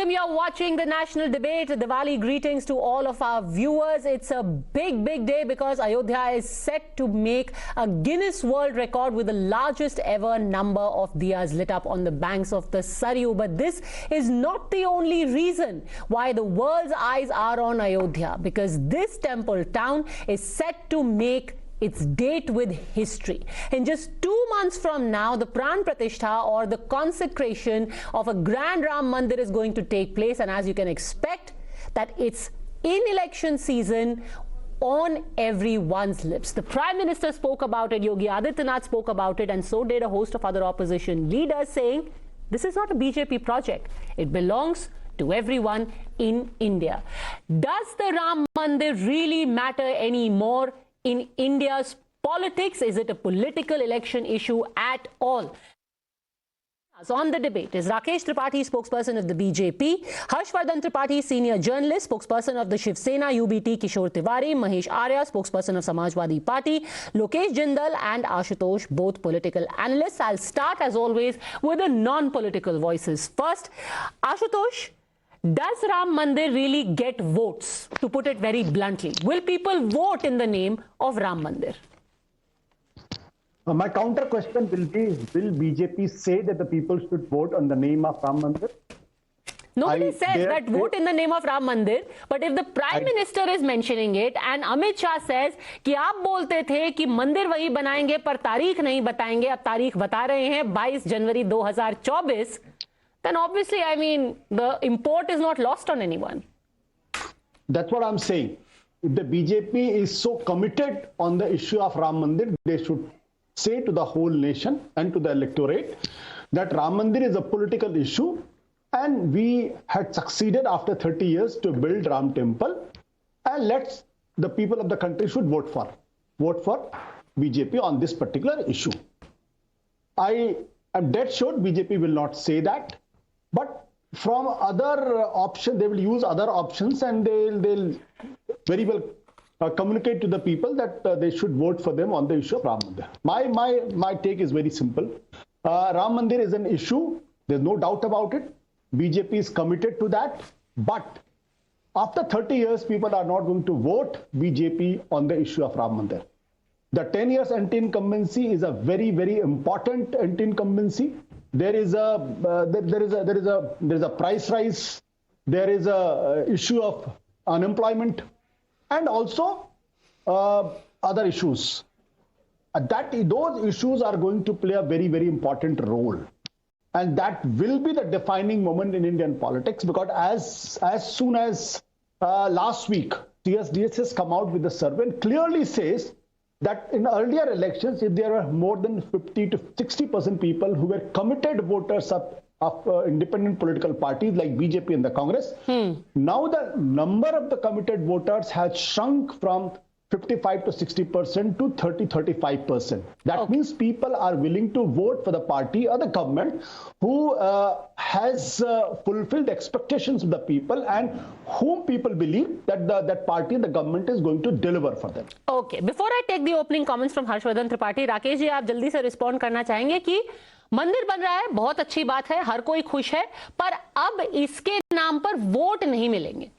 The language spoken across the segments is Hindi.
welcome. You're watching the national debate. Diwali greetings to all of our viewers. It's a big day because Ayodhya is set to make a Guinness World Record with the largest ever number of diyas lit up on the banks of the Saryu. But this is not the only reason why the world's eyes are on Ayodhya, because this temple town is set to make its date with history. In just 2 months from now, the Pran Pratishtha, or the consecration of a grand Ram Mandir, is going to take place, and as you can expect, that it's in election season on everyone's lips. The Prime Minister spoke about it, Yogi Adityanath spoke about it, and so did a host of other opposition leaders, saying this is not a BJP project. It belongs to everyone in India. Does the Ram Mandir really matter anymore in India's politics? Is it a political election issue at all? On the debate is Rakesh Tripathi, spokesperson of the BJP, Harshvardhan Tripathi, senior journalist, spokesperson of the Shiv Sena, UBT Kishore Tiwari, Mahesh Arya, spokesperson of Samajwadi Party, Lokesh Jindal and Ashutosh, both political analysts. I'll start as always with the non-political voices. First, Ashutosh, does Ram Mandir really get votes? To put it very bluntly, will people vote in the name of Ram Mandir? My counter question will be, will BJP say that the people should vote on the name of Ram Mandir? Nobody says that vote in the name of Ram Mandir, but if the Prime Minister is mentioning it and Amit Shah says कि आप बोलते थे कि मंदिर वही बनाएंगे पर तारीख नहीं बताएंगे, अब तारीख बता रहे हैं 22 जनवरी 2024, then obviously, I mean, the import is not lost on anyone. That's what I'm saying. If the BJP is so committed on the issue of Ram Mandir, they should say to the whole nation and to the electorate that Ram Mandir is a political issue and we had succeeded after 30 years to build Ram Temple, and the people of the country should vote for BJP on this particular issue. I am dead sure BJP will not say that. But from other options, they will use other options, and they'll very well communicate to the people that they should vote for them on the issue of Ram Mandir. My take is very simple. Ram Mandir is an issue. There's no doubt about it. BJP is committed to that. But after 30 years, people are not going to vote BJP on the issue of Ram Mandir. The 10 years anti-incumbency is a very important anti-incumbency. There is a price rise. There is a issue of unemployment, and also other issues. Those issues are going to play a very important role, and that will be the defining moment in Indian politics. Because as soon as last week, CSDS has come out with a survey and clearly says that in earlier elections, if there were more than 50 to 60% people who were committed voters of independent political parties like BJP and the Congress, now the number of the committed voters has shrunk from 55 to 60% to 30-35%. That means people are willing to vote for the party or the government who has fulfilled the expectations of the people and whom people believe that that party, the government, is going to deliver for them. Okay, before I take the opening comments from Harshvardhan Tripathi, Rakesh ji, आप जल्दी से रिस्पॉन्ड करना चाहेंगे कि मंदिर बन रहा है, बहुत अच्छी बात है, हर कोई खुश है, पर अब इसके नाम पर वोट नहीं मिलेंगे।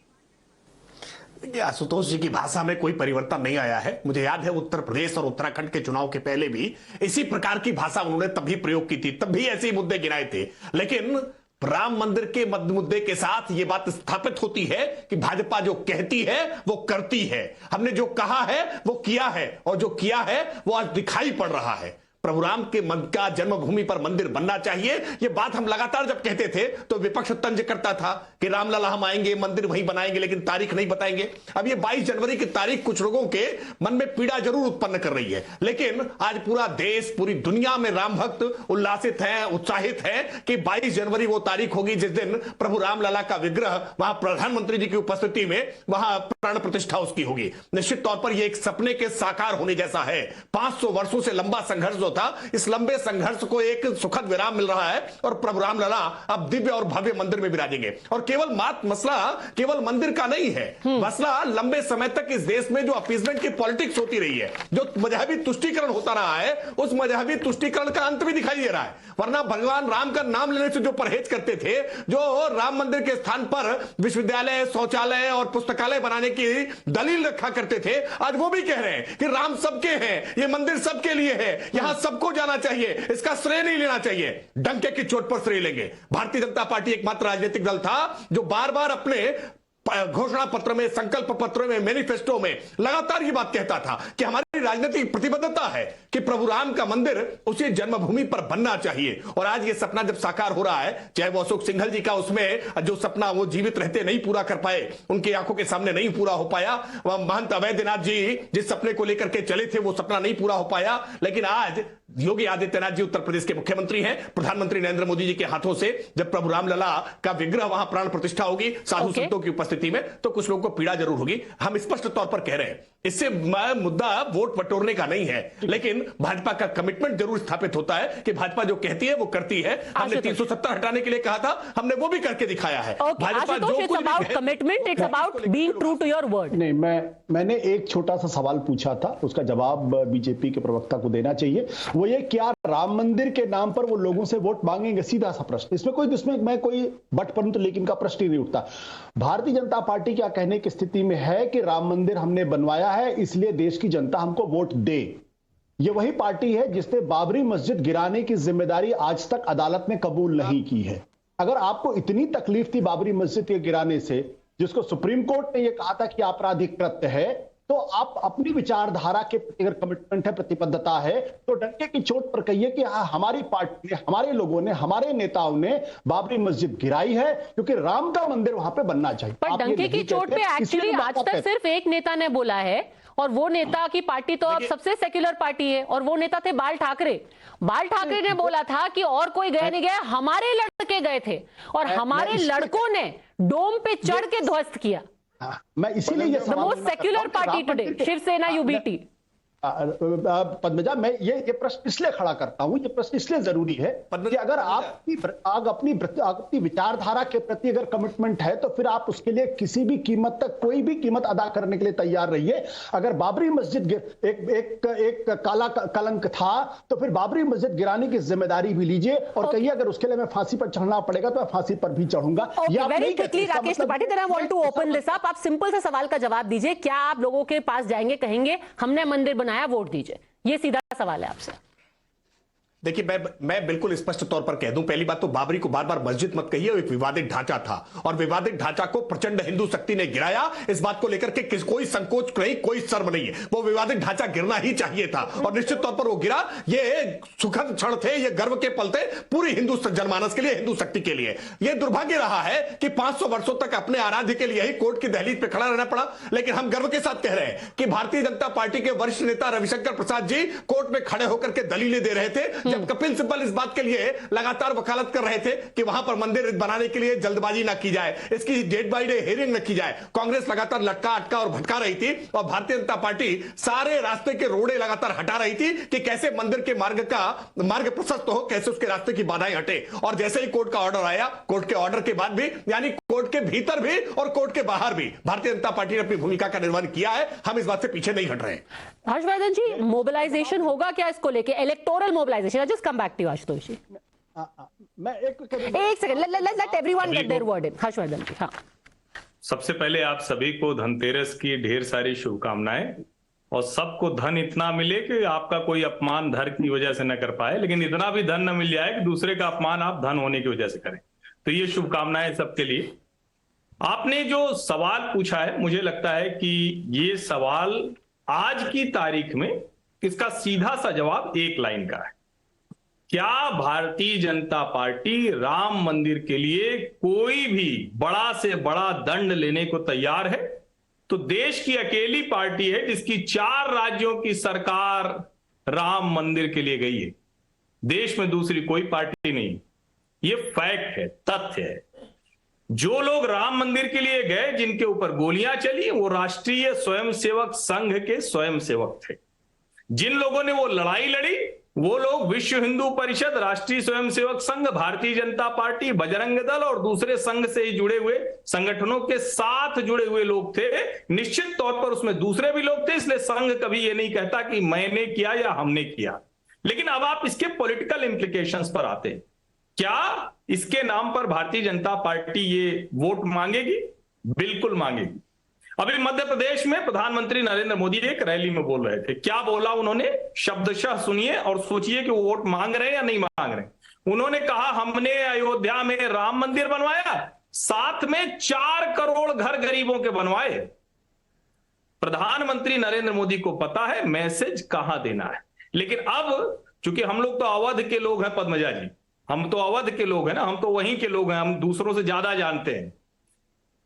आशुतोष जी की भाषा में कोई परिवर्तन नहीं आया है। मुझे याद है उत्तर प्रदेश और उत्तराखंड के चुनाव के पहले भी इसी प्रकार की भाषा उन्होंने तब भी प्रयोग की थी, तब भी ऐसे ही मुद्दे गिनाए थे। लेकिन राम मंदिर के मुद्दे के साथ यह बात स्थापित होती है कि भाजपा जो कहती है वो करती है। हमने जो कहा है वो किया है, और जो किया है वो आज दिखाई पड़ रहा है। प्रभु राम के का जन्मभूमि पर मंदिर बनना चाहिए, ये बात हम लगातार जब कहते थे तो विपक्ष तंज करता था कि रामलला हम आएंगे, मंदिर वहीं बनाएंगे, लेकिन तारीख नहीं बताएंगे। अब ये 22 जनवरी की तारीख कुछ लोगों के मन में पीड़ा जरूर उत्पन्न कर रही है, लेकिन आज पूरा देश, पूरी दुनिया में राम भक्त उल्लासित हैं, उत्साहित हैं कि 22 जनवरी वो तारीख होगी जिस दिन प्रभु रामलला का विग्रह वहां प्रधानमंत्री जी की उपस्थिति में वहां प्राण प्रतिष्ठा उसकी होगी। निश्चित तौर पर यह एक सपने के साकार होने जैसा है। 500 वर्षों से लंबा संघर्ष जो था, इस लंबे संघर्ष को एक सुखद विराम मिल रहा है और प्रभु रामलला अब दिव्य और भव्य मंदिर में विराजेंगे। और केवल मसला केवल मंदिर का नहीं है, मसला लंबे समय तक इस देश में जो अपीजमेंट की पॉलिटिक्स होती रही है, जो मजहबी तुष्टीकरण होता रहा है, उस मजहबी तुष्टीकरण का अंत भी दिखाई दे रहा है। वरना भगवान राम का नाम लेने से जो परहेज करते थे, जो राम मंदिर के स्थान पर विश्वविद्यालय, शौचालय और पुस्तकालय बनाने की दलील रखा करते थे, आज वो भी कह रहे हैं कि राम सबके हैं, ये मंदिर सबके लिए है, यहां सबको जाना चाहिए, इसका श्रेय नहीं लेना चाहिए। डंके की चोट पर श्रेय लेंगे। भारतीय जनता पार्टी एकमात्र राजनीतिक दल था जो बार बार अपने घोषणा पत्र में, संकल्प पत्र में, मैनिफेस्टो में लगातार ये बात कहता था कि हमारी राजनीतिक प्रतिबद्धता है कि प्रभु राम का मंदिर उसी जन्मभूमि पर बनना चाहिए। और आज ये सपना जब साकार हो रहा है, चाहे वो अशोक सिंघल जी का उसमें जो सपना वो जीवित रहते नहीं पूरा कर पाए, उनकी आंखों के सामने नहीं पूरा हो पाया, वह महंत अवैधनाथ जी जिस सपने को लेकर के चले थे वो सपना नहीं पूरा हो पाया। लेकिन आज योगी आदित्यनाथ जी उत्तर प्रदेश के मुख्यमंत्री हैं, प्रधानमंत्री नरेंद्र मोदी जी के हाथों से जब प्रभु रामलला का विग्रह वहां प्राण प्रतिष्ठा होगी साधु संतों की उपस्थिति में, तो कुछ लोगों को पीड़ा जरूर होगी। हम स्पष्ट तौर पर कह रहे हैं, इससे मुद्दा वोट बटोरने का नहीं है, लेकिन भाजपा का कमिटमेंट जरूर स्थापित होता है कि भाजपा जो कहती है वो करती है। हमने 370 हटाने के लिए कहा था, हमने वो भी करके दिखाया है। भाजपा जो कुछ commitment, it's about being true to your word. नहीं, मैंने एक छोटा सा सवाल पूछा था, उसका जवाब बीजेपी के प्रवक्ता को देना चाहिए। वो ये, क्या राम मंदिर के नाम पर वो लोगों से वोट मांगेंगे? सीधा सा प्रश्न, इसमें मैं कोई बट परंतु लेकिन का प्रश्न ही नहीं उठता। भारतीय जनता पार्टी क्या कहने की स्थिति में है कि राम मंदिर हमने बनवाया है, इसलिए देश की जनता हमको वोट दे। ये वही पार्टी है जिसने बाबरी मस्जिद गिराने की जिम्मेदारी आज तक अदालत में कबूल नहीं की है। अगर आपको इतनी तकलीफ थी बाबरी मस्जिद के गिराने से, जिसको सुप्रीम कोर्ट ने यह कहा था कि आपराधिक कृत्य है, तो आप अपनी विचारधारा के प्रति अगर कमिटमेंट है, प्रतिबद्धता है, तो डंके की चोट पर कहिए कि हमारी पार्टी ने, हमारे लोगों ने, हमारे नेताओं ने बाबरी मस्जिद गिराई है क्योंकि राम का मंदिर वहां पे बनना चाहिए। पर डंके की चोट पे एक्चुअली आज तक सिर्फ एक नेता ने बोला है, और वो नेता की पार्टी तो अब सबसे सेक्युलर पार्टी है, और वो नेता थे बाल ठाकरे। बाल ठाकरे ने बोला था कि और कोई गया नहीं गया, हमारे लड़के गए थे और हमारे लड़कों ने डोम पे चढ़ के ध्वस्त किया। मैं इसीलिए ये most secular party today, Shivsena UBT. Padmaja, मैं ये प्रश्न इसलिए खड़ा करता हूं, ये प्रश्न इसलिए जरूरी है कि अगर आप अपनी विचारधारा के प्रति अगर कमिटमेंट है, तो फिर आप उसके लिए किसी भी कीमत तक, कोई भी कीमत अदा करने के लिए तैयार रहिए। अगर बाबरी मस्जिद एक काला कलंक था, तो फिर बाबरी मस्जिद गिराने की जिम्मेदारी भी लीजिए और कहिए अगर उसके लिए मैं फांसी पर चढ़ना पड़ेगा तो मैं फांसी पर भी चढ़ूंगा। Very quickly Rakesh Tripathi, then I want to open this up. आप सिंपल सा सवाल का जवाब दीजिए, क्या आप लोगों के पास जाएंगे, कहेंगे हमने मंदिर बनाया, वोट दीजिए? ये सीधा सवाल है आपसे। देखिए, मैं बिल्कुल स्पष्ट तौर पर कह दूं, पहली बात तो बाबरी को बार बार मस्जिद मत कहिए, वो एक विवादित ढांचा था और विवादित ढांचा को प्रचंड हिंदू शक्ति ने गिराया। इस बात को लेकर के कोई संकोच नहीं, कोई शर्म नहीं है। वो विवादित ढांचा गिरना ही चाहिए था और निश्चित तौर पर वो गिरा। ये सुखद क्षण थे, ये गर्व के पल थे पूरी हिंदू जनमानस के लिए, हिंदू शक्ति के लिए। यह दुर्भाग्य रहा है कि 500 वर्षों तक अपने आराध्य के लिए ही कोर्ट की दहलीज पे खड़ा रहना पड़ा। लेकिन हम गर्व के साथ कह रहे हैं कि भारतीय जनता पार्टी के वरिष्ठ नेता रविशंकर प्रसाद जी कोर्ट में खड़े होकर के दलीलें दे रहे थे, जब कपिल सिब्बल इस बात के लिए लगातार वकालत कर रहे थे कि वहां पर मंदिर बनाने के लिए जल्दबाजी ना की जाए, इसकी डेट बाय डे हियरिंग न की जाए। कांग्रेस लगातार लटका अटका और भटका रही थी और भारतीय जनता पार्टी सारे रास्ते के रोड़े लगातार हटा रही थी कि कैसे मंदिर के मार्ग प्रशस्त हो, कैसे उसके रास्ते की बाधाएं हटे। और जैसे ही कोर्ट का ऑर्डर आया, कोर्ट के ऑर्डर के बाद भी, यानी कोर्ट के भीतर भी और कोर्ट के बाहर भी भारतीय जनता पार्टी ने अपनी भूमिका का निर्वहन किया है। हम इस बात से पीछे नहीं हट रहे। हर्षवर्धन जी, मोबिलाइजेशन होगा क्या इसको लेके, electoral mobilization? Just come back to Ashutosh ji. मैं एक second, let everyone get their word in. Harshvardhan ji, हाँ। सबसे पहले आप सभी को धनतेरस की ढेर सारी शुभकामनाएं, और सबको धन इतना मिले कि आपका कोई अपमान धन की वजह से न कर पाए, लेकिन इतना भी धन न मिल जाए कि दूसरे का अपमान आप धन होने की वजह से करें। तो ये शुभकामनाएं सबके लिए। आपने जो सवाल पूछा है, मुझे लगता है कि ये सवाल आज की तारीख में इसका सीधा सा जवाब एक लाइन का है। क्या भारतीय जनता पार्टी राम मंदिर के लिए कोई भी बड़ा से बड़ा दंड लेने को तैयार है? तो देश की अकेली पार्टी है जिसकी 4 राज्यों की सरकार राम मंदिर के लिए गई है। देश में दूसरी कोई पार्टी नहीं। ये फैक्ट है, तथ्य है। जो लोग राम मंदिर के लिए गए, जिनके ऊपर गोलियां चली, वो राष्ट्रीय स्वयंसेवक संघ के स्वयंसेवक थे। जिन लोगों ने वो लड़ाई लड़ी, वो लोग विश्व हिंदू परिषद, राष्ट्रीय स्वयंसेवक संघ, भारतीय जनता पार्टी, बजरंग दल और दूसरे संघ से ही जुड़े हुए संगठनों के साथ जुड़े हुए लोग थे। निश्चित तौर पर उसमें दूसरे भी लोग थे, इसलिए संघ कभी ये नहीं कहता कि मैंने किया या हमने किया। लेकिन अब आप इसके पॉलिटिकल इंप्लीकेशंस पर आते हैं। क्या इसके नाम पर भारतीय जनता पार्टी ये वोट मांगेगी? बिल्कुल मांगेगी। अभी मध्य प्रदेश में प्रधानमंत्री नरेंद्र मोदी एक रैली में बोल रहे थे। क्या बोला उन्होंने? शब्दशः सुनिए और सोचिए कि वो वोट मांग रहे हैं या नहीं मांग रहे। उन्होंने कहा, हमने अयोध्या में राम मंदिर बनवाया, साथ में 4 करोड़ घर गरीबों के बनवाए। प्रधानमंत्री नरेंद्र मोदी को पता है मैसेज कहां देना है। लेकिन अब चूंकि हम लोग तो अवध के लोग हैं, पद्मजा जी, हम तो अवध के लोग हैं ना, हम तो वहीं के लोग हैं, हम दूसरों से ज्यादा जानते हैं।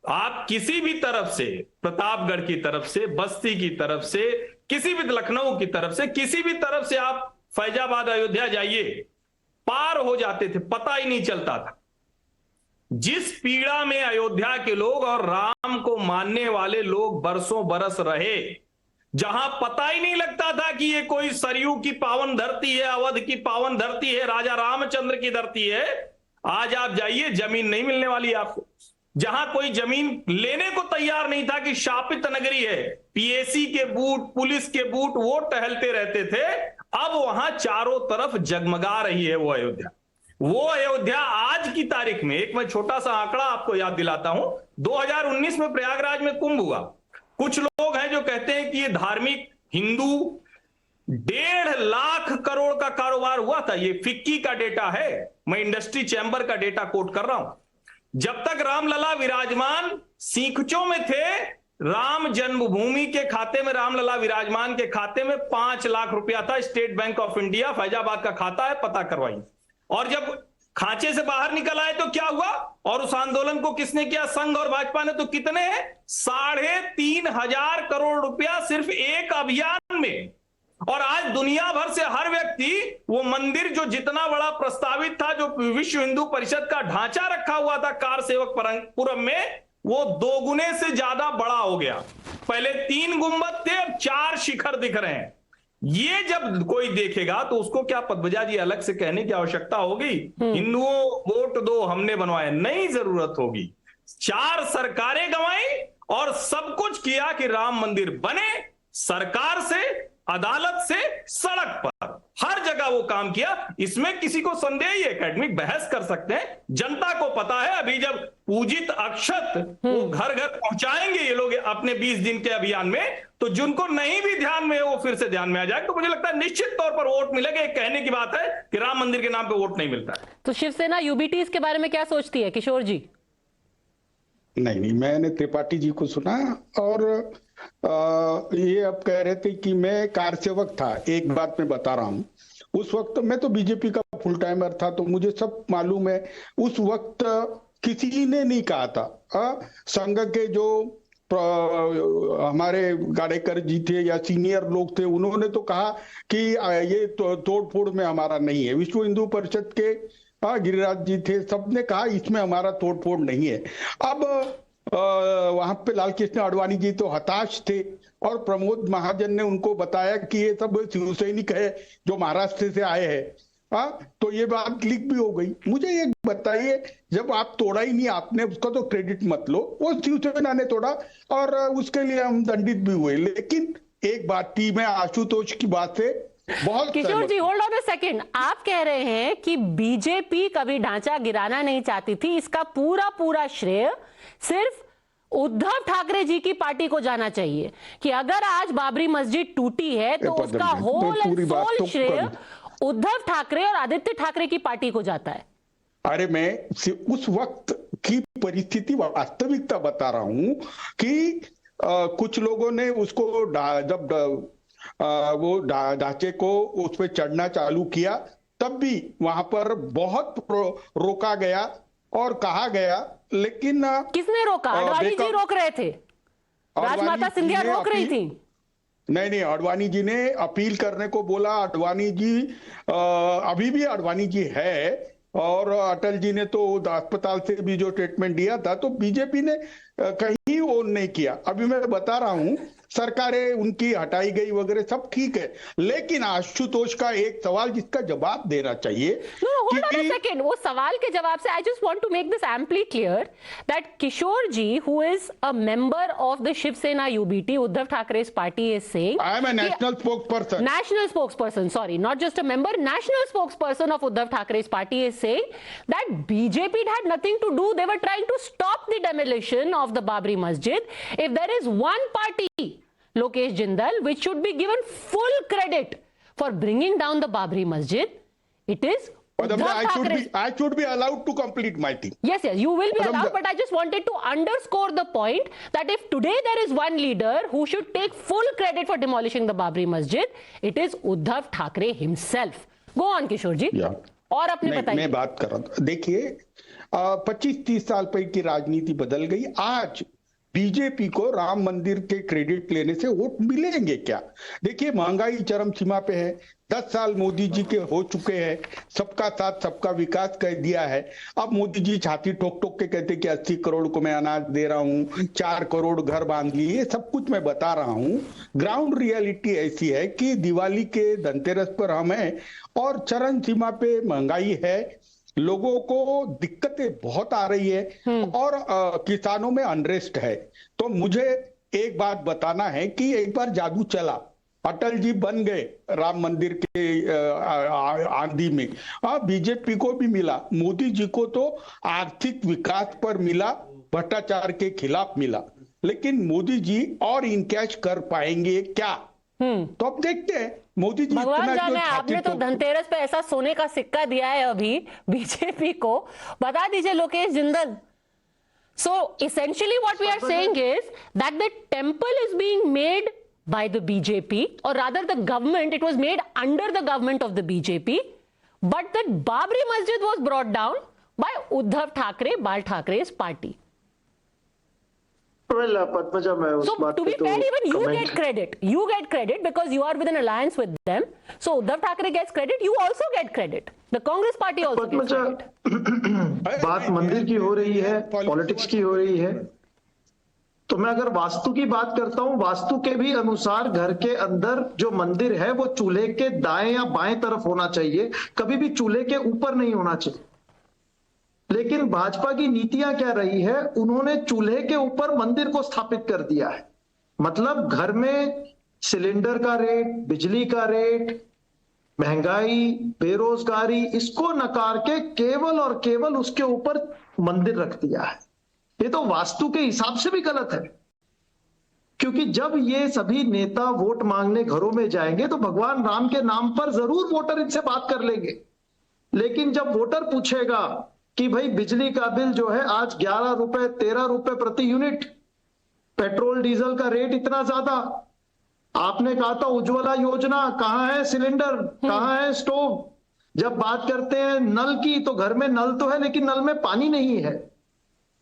आप किसी भी तरफ से, प्रतापगढ़ की तरफ से, बस्ती की तरफ से, किसी भी, लखनऊ की तरफ से, किसी भी तरफ से आप फैजाबाद अयोध्या जाइए, पार हो जाते थे, पता ही नहीं चलता था। जिस पीड़ा में अयोध्या के लोग और राम को मानने वाले लोग बरसों बरस रहे, जहां पता ही नहीं लगता था कि ये कोई सरयू की पावन धरती है, अवध की पावन धरती है, राजा रामचंद्र की धरती है, आज आप जाइए, जमीन नहीं मिलने वाली आपको। जहां कोई जमीन लेने को तैयार नहीं था कि शापित नगरी है, पीएसी के बूट, पुलिस के बूट वो टहलते रहते थे, अब वहां चारों तरफ जगमगा रही है वो अयोध्या। वो अयोध्या आज की तारीख में, एक मैं छोटा सा आंकड़ा आपको याद दिलाता हूं, 2019 में प्रयागराज में कुंभ हुआ। कुछ लोग हैं जो कहते हैं कि ये धार्मिक हिंदू 1.5 लाख करोड़ का कारोबार हुआ था। ये फिक्की का डेटा है, मैं इंडस्ट्री चैंबर का डेटा कोट कर रहा हूं। जब तक रामलला विराजमान सीखचों में थे, राम जन्मभूमि के खाते में, रामलला विराजमान के खाते में 5 लाख रुपया था। State bank of India Faizabad का खाता है, पता करवाइए। और जब खांचे से बाहर निकल आए तो क्या हुआ? और उस आंदोलन को किसने किया? संघ और भाजपा ने। तो कितने? 3,500 करोड़ रुपया सिर्फ एक अभियान में। और आज दुनिया भर से हर व्यक्ति वो मंदिर जो जितना बड़ा प्रस्तावित था, जो विश्व हिंदू परिषद का ढांचा रखा हुआ था कार सेवकपुरम में, वो 2 गुने से ज्यादा बड़ा हो गया। पहले 3 गुंबद थे, अब 4 शिखर दिख रहे हैं। ये जब कोई देखेगा तो उसको क्या पद्मजा जी अलग से कहने की आवश्यकता होगी? हिंदुओं वोट दो, हमने बनवाया? नहीं जरूरत होगी। 4 सरकारें गंवाई और सब कुछ किया कि राम मंदिर बने। सरकार से, अदालत से, सड़क पर, हर जगह वो काम किया। इसमें किसी को संदेह ही, एकेडमिक बहस कर सकते हैं, जनता को पता है। अभी जब पूजित अक्षत वो घर घर पहुंचाएंगे ये लोग अपने 20 दिन के अभियान में, तो जिनको नहीं भी ध्यान में है वो फिर से ध्यान में आ जाए। तो मुझे लगता है निश्चित तौर पर वोट मिलेगा। एक कहने की बात है कि राम मंदिर के नाम पे वोट नहीं मिलता है। तो शिवसेना यूबीटी इसके बारे में क्या सोचती है, किशोर जी? नहीं, मैंने त्रिपाठी जी को सुना और ये अब कह रहे थे कि मैं कार सेवक था। एक बात मैं बता रहा हूं, उस वक्त मैं तो बीजेपी का फुल टाइमर था, तो मुझे सब मालूम है। उस वक्त किसी ने नहीं कहा था, संघ के जो हमारे गाड़ेकर जी थे या सीनियर लोग थे, उन्होंने तो कहा कि ये तोड़ फोड़ में हमारा नहीं है। विश्व हिंदू परिषद के गिरिराज जी थे, सबने कहा इसमें हमारा तोड़ फोड़ नहीं है। अब वहां पे लाल कृष्ण आडवाणी जी तो हताश थे और प्रमोद महाजन ने उनको बताया कि ये सब शिवसैनिक है जो महाराष्ट्र से आए हैं। तो ये बात लीक भी हो गई। मुझे ये बताइए, जब आप तोड़ा ही नहीं आपने, उसका तो क्रेडिट मत लो, वो शिवसेना ने तोड़ा और उसके लिए हम दंडित भी हुए। लेकिन एक बात थी, मैं आशुतोष की बात से बहुत। किशोर जी होल्ड ऑन अ सेकंड, आप कह रहे हैं कि बीजेपी कभी ढांचा गिराना नहीं चाहती थी, इसका पूरा श्रेय सिर्फ उद्धव ठाकरे जी की पार्टी को जाना चाहिए, कि अगर आज बाबरी मस्जिद टूटी है तो उसका होल एंड सोल श्रेय उद्धव ठाकरे और आदित्य ठाकरे की पार्टी को जाता है। अरे मैं उस वक्त की परिस्थिति, वास्तविकता बता रहा हूं कि कुछ लोगों ने उसको जब वो ढांचे को उस पर चढ़ना चालू किया, तब भी वहां पर बहुत रोका गया और कहा गया। लेकिन किसने रोका? आडवाणी जी रोक रहे थे, राजमाता सिंधिया रोक रही थी। नहीं, आडवाणी जी ने अपील करने को बोला। आडवाणी जी अभी भी आडवाणी जी है, और अटल जी ने तो अस्पताल से भी जो ट्रीटमेंट दिया था, तो बीजेपी ने कहीं वो नहीं किया। अभी मैं बता रहा हूं सरकारें उनकी हटाई गई वगैरह सब ठीक है, लेकिन आशुतोष का एक सवाल जिसका जवाब देना चाहिए। No, hold on a second. वो सवाल के जवाब से I just want to make this amply clear that Kishore ji, who is a member of the Shiv Sena UBT, Uddhav Thackeray's party, is saying I am a national spokesperson. National spokesperson, sorry, not just a member, national spokesperson of Uddhav Thackeray's party is saying that BJP had nothing to do. They were trying to stop the demolition of the Babri Masjid. If there is one party, Lokesh Jindal, which should be given full credit for bringing down the Babri Masjid, it is Uddhav Thackeray. I should be allowed to complete my thing. Yes, you will be allowed, but I just wanted to underscore the point that if today there is one leader who should take full credit for demolishing the Babri Masjid, it is Uddhav Thackeray himself. Go on, Kishore ji. Yeah. और अपने बताइए। मैं बात कर रहा था, देखिए 25-30 साल पहले की राजनीति बदल गई। आज बीजेपी को राम मंदिर के क्रेडिट लेने से वोट मिलेंगे क्या? देखिए महंगाई चरम सीमा पे है, 10 साल मोदी जी के हो चुके हैं, सबका साथ सबका विकास कर दिया है। अब मोदी जी छाती ठोक ठोक के कहते कि 80 करोड़ को मैं अनाज दे रहा हूं, 4 करोड़ घर बांध लिए, ये सब कुछ मैं बता रहा हूं। ग्राउंड रियलिटी ऐसी है कि दिवाली के धनतेरस पर हम हैं और चरम सीमा पे महंगाई है, लोगों को दिक्कतें बहुत आ रही है और किसानों में अनरेस्ट है। तो मुझे एक बात बताना है कि एक बार जादू चला, अटल जी बन गए राम मंदिर के आंधी में, बीजेपी को भी मिला, मोदी जी को तो आर्थिक विकास पर मिला, भ्रष्टाचार के खिलाफ मिला, लेकिन मोदी जी और इनकैश कर पाएंगे क्या? तो अब देखते हैं मोदी जी। भगवान जाने, आपने तो धनतेरस पे ऐसा सोने का सिक्का दिया है अभी बीजेपी को, बता दीजिए Lokesh Jindal. So essentially what we are saying is that the temple is being made by the BJP, or rather the government, it was made under the government of the BJP, but that Babri Masjid was brought down by Uddhav Thackeray, Bal Thackeray's party. Well, Padmaja, मैं उस बात So to be fair, even you get credit. You get credit because you are with an alliance with them. So Uddhav Thackeray gets credit. You also get credit. The Congress party also gets credit. बात मंदिर की हो रही है, पॉलिटिक्स की हो रही है, तो मैं अगर वास्तु की बात करता हूं, वास्तु के भी अनुसार घर के अंदर जो मंदिर है वो चूल्हे के दाएं या बाएं तरफ होना चाहिए, कभी भी चूल्हे के ऊपर नहीं होना चाहिए। लेकिन भाजपा की नीतियां क्या रही है, उन्होंने चूल्हे के ऊपर मंदिर को स्थापित कर दिया है। मतलब घर में सिलेंडर का रेट, बिजली का रेट, महंगाई, बेरोजगारी, इसको नकार के केवल और केवल उसके ऊपर मंदिर रख दिया है। ये तो वास्तु के हिसाब से भी गलत है, क्योंकि जब ये सभी नेता वोट मांगने घरों में जाएंगे तो भगवान राम के नाम पर जरूर वोटर इनसे बात कर लेंगे। लेकिन जब वोटर पूछेगा कि भाई बिजली का बिल जो है आज 11 रुपए 13 रुपए प्रति यूनिट, पेट्रोल डीजल का रेट इतना ज्यादा, आपने कहा था उज्ज्वला योजना, कहां है सिलेंडर, कहां है स्टोव? जब बात करते हैं नल की, तो घर में नल तो है लेकिन नल में पानी नहीं है।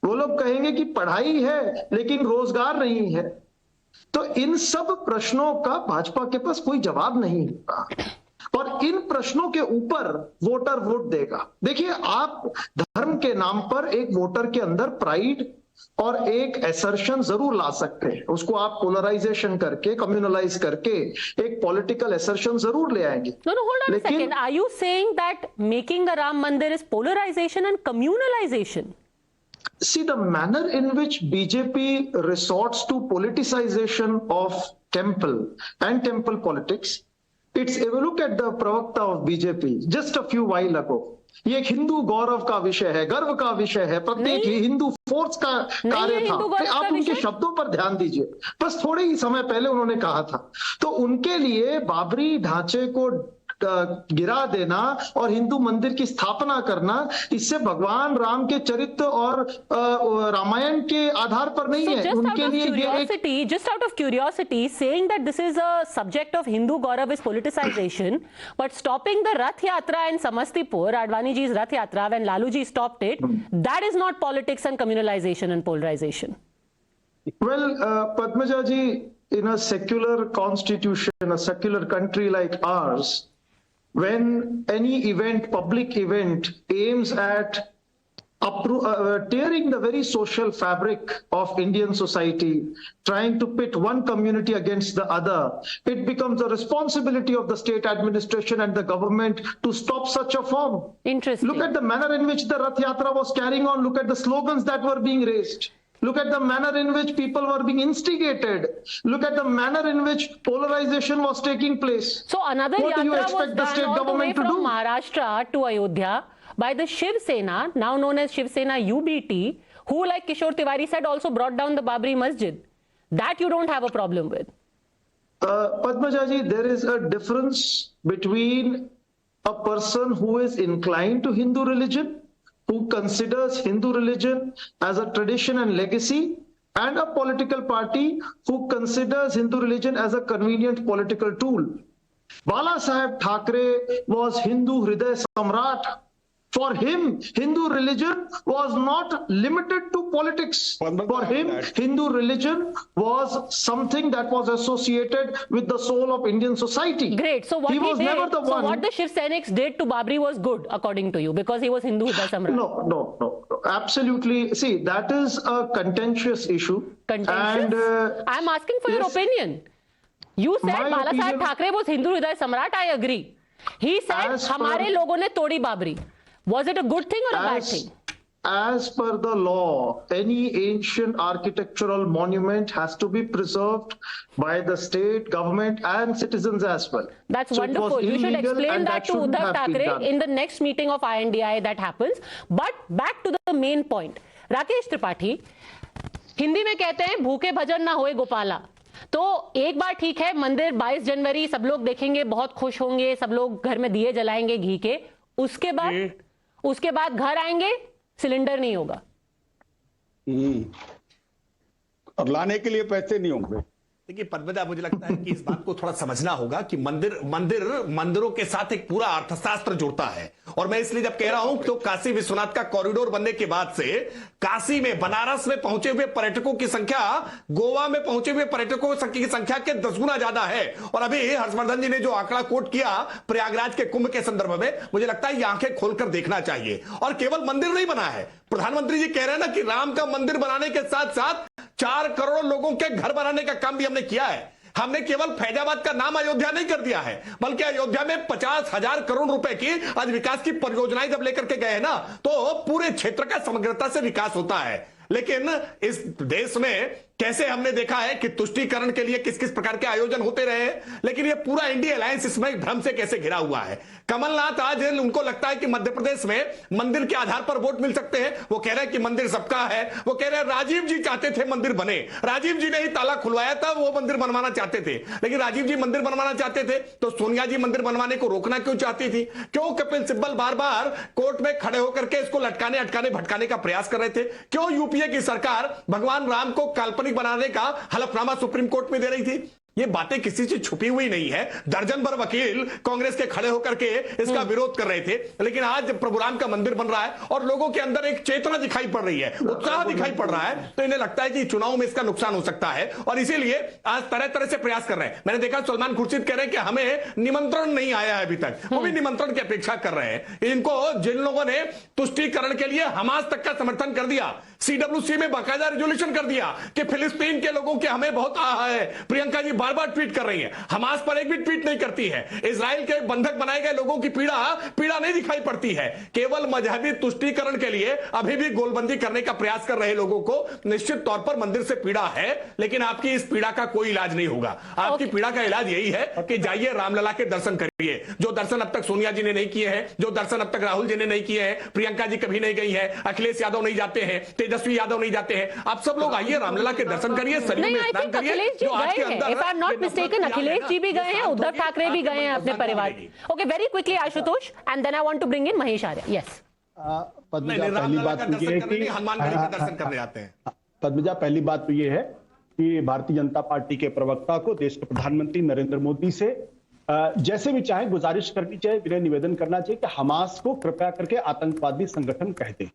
वो लोग कहेंगे कि पढ़ाई है लेकिन रोजगार नहीं है। तो इन सब प्रश्नों का भाजपा के पास कोई जवाब नहीं होता और इन प्रश्नों के ऊपर वोटर वोट देगा। देखिए, आप धर्म के नाम पर एक वोटर के अंदर प्राइड और एक एसर्शन जरूर ला सकते हैं, उसको आप पोलराइजेशन करके, कम्युनलाइज करके एक पॉलिटिकल एसर्शन जरूर ले आएंगे। No, hold on a second. Are you saying that making the Ram Mandir is polarization and communalization? See, the manner in which BJP resorts to politicization of temple and temple politics, it's, if you look at the pravakta of BJP just a few while ago, ये एक हिंदू गौरव का विषय है, गर्व का विषय है, प्रत्येक हिंदू फोर्स का कार्य था। आप उनके शब्दों पर ध्यान दीजिए, बस थोड़े ही समय पहले उन्होंने कहा था। तो उनके लिए बाबरी ढांचे को गिरा देना और हिंदू मंदिर की स्थापना करना, इससे भगवान राम के चरित्र और रामायण के आधार पर नहीं है। उनके लिए just out of curiosity, saying that this is a subject of Hindu Gaurav is politicization, but stopping the Rath Yatra in Samastipur, Advani ji's Rath Yatra, when Lalu ji stopped it, that is not politics and communalization and polarization. Well, Padmaja ji, in a secular constitution, a secular country like ours, when any event, public event, aims at tearing the very social fabric of Indian society, trying to pit one community against the other, it becomes the responsibility of the state administration and the government to stop such a form. Interesting. Look at the manner in which the Rath Yatra was carrying on. Look at the slogans that were being raised. Look at the manner in which people were being instigated. Look at the manner in which polarization was taking place. So another What do you yatra expect was the done state all the way government to from do? Maharashtra to Ayodhya by the Shiv Sena, now known as Shiv Sena UBT, who, like Kishore Tiwari said, also brought down the Babri Masjid. That you don't have a problem with. Padmajaji, there is a difference between a person who is inclined to Hindu religion, who considers Hindu religion as a tradition and legacy, and a political party who considers Hindu religion as a convenient political tool. Bala Saheb Thackeray was Hindu Hriday Samrat. For him, Hindu religion was not limited to politics. For him, Hindu religion was something that was associated with the soul of Indian society. Great. So what he was did, never the one. what the Shiv Senics did to Babri was good, according to you, because he was Hindu Hriday Samrat. No. Absolutely. See, that is a contentious issue. Contentious? And I'm asking for your yes. opinion. You said My Bala Saheb opinion- Thackeray was Hindu Hriday Samrat. I agree. He said, As per- "Hamare logon ne todi Babri." Was it a good thing or a bad thing? As per the law, any ancient architectural monument has to be preserved by the state, government, and citizens as well. That's So it was wonderful. You should illegal explain and that to shouldn't Uddhav have been Thackeray done. in the next meeting of INDI that happens. But back to the main point. Rakesh Tripathi, Hindi में कहते हैं भूखे भजन ना होए गोपाला। तो एक बार ठीक है, मंदिर 22 जनवरी सब लोग देखेंगे, बहुत खुश होंगे, सब लोग घर में दिए जलाएंगे घी के। उसके बाद घर आएंगे, सिलेंडर नहीं होगा। और लाने के लिए पैसे नहीं होंगे। देखिए पद्मजा, मुझे लगता है कि इस बात को थोड़ा समझना होगा कि मंदिरों के साथ एक पूरा अर्थशास्त्र जुड़ता है। और मैं इसलिए जब कह रहा हूं तो काशी विश्वनाथ का कॉरिडोर बनने के बाद से काशी में, बनारस में पहुंचे हुए पर्यटकों की संख्या गोवा में पहुंचे हुए पर्यटकों की संख्या के 10 गुना ज्यादा है। और अभी हर्षवर्धन जी ने जो आंकड़ा कोट किया प्रयागराज के कुंभ के संदर्भ में, मुझे लगता है ये आंखें खोलकर देखना चाहिए। और केवल मंदिर नहीं बना है, प्रधानमंत्री जी कह रहे हैं ना कि राम का मंदिर बनाने के साथ साथ 4 करोड़ लोगों के घर बनाने का काम भी हमने किया है। हमने केवल फैजाबाद का नाम अयोध्या नहीं कर दिया है, बल्कि अयोध्या में 50,000 करोड़ रुपए की आज विकास की परियोजनाएं जब लेकर के गए हैं ना, तो पूरे क्षेत्र का समग्रता से विकास होता है। लेकिन इस देश में कैसे हमने देखा है कि तुष्टीकरण के लिए किस किस प्रकार के आयोजन होते रहे, लेकिन ये पूरा इंडिया अलायंस इसमें भ्रम से कैसे घिरा हुआ है। कमलनाथ आज उनको लगता है कि मध्य प्रदेश में मंदिर के आधार पर वोट मिल सकते हैं। वो कह रहे हैं कि मंदिर सबका है। वो कह रहे हैं राजीव जी चाहते थे मंदिर बने, राजीव जी ने ही ताला खुलवाया था, वो मंदिर बनवाना चाहते थे। लेकिन राजीव जी मंदिर बनवाना चाहते थे तो सोनिया जी मंदिर बनवाने को रोकना क्यों चाहती थी? क्यों कपिल सिब्बल बार बार कोर्ट में खड़े होकर के इसको लटकाने अटकाने भटकाने का प्रयास कर रहे थे? क्यों यूपीए की सरकार भगवान राम को काल्पनिक बनाने का हलफनामा सुप्रीम कोर्ट में दे रही थी? ये बातें किसी से छुपी हुई नहीं है। दर्जन भर वकील कांग्रेस के खड़े होकर के इसका विरोध कर रहे थे। लेकिन आज प्रभु राम का मंदिर बन रहा है और लोगों के अंदर एक चेतना दिखाई पड़ रही है, उत्साह दिखाई पड़ रहा है, तो इन्हें लगता है कि चुनाव में इसका नुकसान हो सकता है और इसीलिए आज तरह तरह से प्रयास कर रहे हैं। मैंने देखा सलमान खुर्शीद कह रहे हैं कि हमें निमंत्रण नहीं आया है अभी तक, वो भी निमंत्रण की अपेक्षा कर रहे हैं। इनको जिन लोगों ने तुष्टीकरण के लिए हमास तक का समर्थन कर दिया, सीडब्ल्यूसी में बाकायदा रेजोल्यूशन कर दिया कि फिलिस्तीन के लोगों के हमें बहुत आह है, प्रियंका जी बार बार ट्वीट कर रही है, हमास पर एक भी ट्वीट नहीं करती है। इजराइल के बंधक बनाए गए लोगों की पीड़ा नहीं दिखाई पड़ती है। केवल मजहबी तुष्टीकरण के लिए अभी भी गोलबंदी करने का प्रयास कर रहे लोगों को निश्चित तौर पर मंदिर से पीड़ा है, लेकिन आपकी इस पीड़ा का कोई इलाज नहीं होगा। आपकी पीड़ा का इलाज यही है कि जाइए रामलला के दर्शन करिए, जो दर्शन अब तक सोनिया जी ने नहीं किए हैं, जो दर्शन अब तक राहुल जी ने नहीं किए हैं, प्रियंका जी कभी नहीं गई है, अखिलेश यादव नहीं जाते हैं, तेजस्वी यादव नहीं जाते हैं। आप सब लोग आइए रामलला के दर्शन करिए, सरयू में स्नान करिए। जो आज के अंदर If I'm not mistaken, Akhilesh ji भी गए हैं, उद्धव ठाकरे भी गए हैं अपने परिवार। Okay, very quickly Ashutosh, and then I want to bring in Mahesh Arya. Yes Padmaja, पहली बात तो ये है कि हनुमानगढ़ी के दर्शन करने जाते हैं। पद्मजा, पहली बात तो ये है कि भारतीय जनता पार्टी के प्रवक्ता को देश के प्रधानमंत्री नरेंद्र मोदी से जैसे भी चाहे गुजारिश करनी चाहिए, विनय निवेदन करना चाहिए कि हमास को कृपया करके आतंकवादी संगठन कह दें।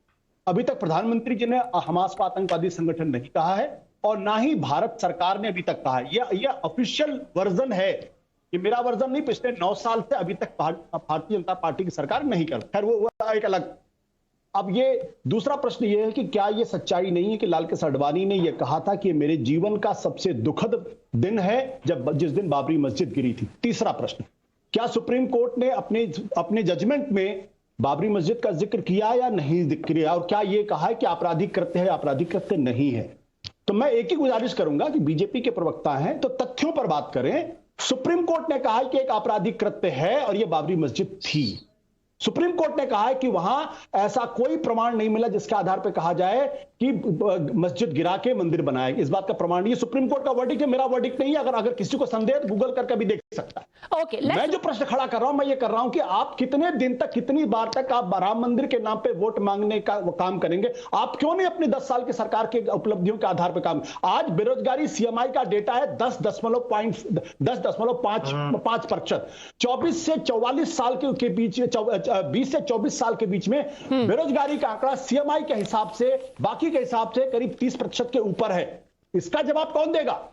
अभी तक प्रधानमंत्री जी ने हमास को आतंकवादी संगठन नहीं कहा है और ना ही भारत सरकार ने अभी तक कहा है। यह ऑफिशियल वर्जन है, ये मेरा वर्जन नहीं। पिछले 9 साल से अभी तक भारतीय जनता पार्टी की सरकार नहीं कर, खैर वो एक अलग अब ये दूसरा प्रश्न ये है कि क्या ये सच्चाई नहीं है कि लाल कृष्ण आडवाणी ने यह कहा था कि ये मेरे जीवन का सबसे दुखद दिन है जिस दिन बाबरी मस्जिद गिरी थी। तीसरा प्रश्न, क्या सुप्रीम कोर्ट ने अपने जजमेंट में बाबरी मस्जिद का जिक्र किया या नहीं किया, और क्या ये कहा है कि आपराधिक कृत्य है, आपराधिक कृत्य नहीं है? तो मैं एक ही गुजारिश करूंगा कि बीजेपी के प्रवक्ता हैं तो तथ्यों पर बात करें। सुप्रीम कोर्ट ने कहा है कि एक आपराधिक कृत्य है और यह बाबरी मस्जिद थी। सुप्रीम कोर्ट ने कहा है कि वहां ऐसा कोई प्रमाण नहीं मिला जिसके आधार पर कहा जाए कि मस्जिद गिरा के मंदिर बनाए। इस बात का प्रमाण ये सुप्रीम कोर्ट का वर्डिक्ट है, मेरा वर्डिक्ट नहीं है। अगर किसी को संदेह है गूगल करके भी देख सकता है। ओके, मैं जो प्रश्न खड़ा कर रहा हूं, मैं ये कर रहा हूं कि आप कितने दिन तक, कितनी बार तक आप राम मंदिर के नाम पे वोट मांगने का काम करेंगे? आप क्यों नहीं अपनी 10 साल की सरकार के उपलब्धियों के आधार पर काम? आज बेरोजगारी सीएमआई का डेटा है 10.5%। 24 से 44 साल के बीच, 20 से 24 साल के बीच में बेरोजगारी का आंकड़ा सीएमआई के हिसाब से, बाकी के हिसाब से करीब 30% के ऊपर है। इसका जवाब कौन देगा?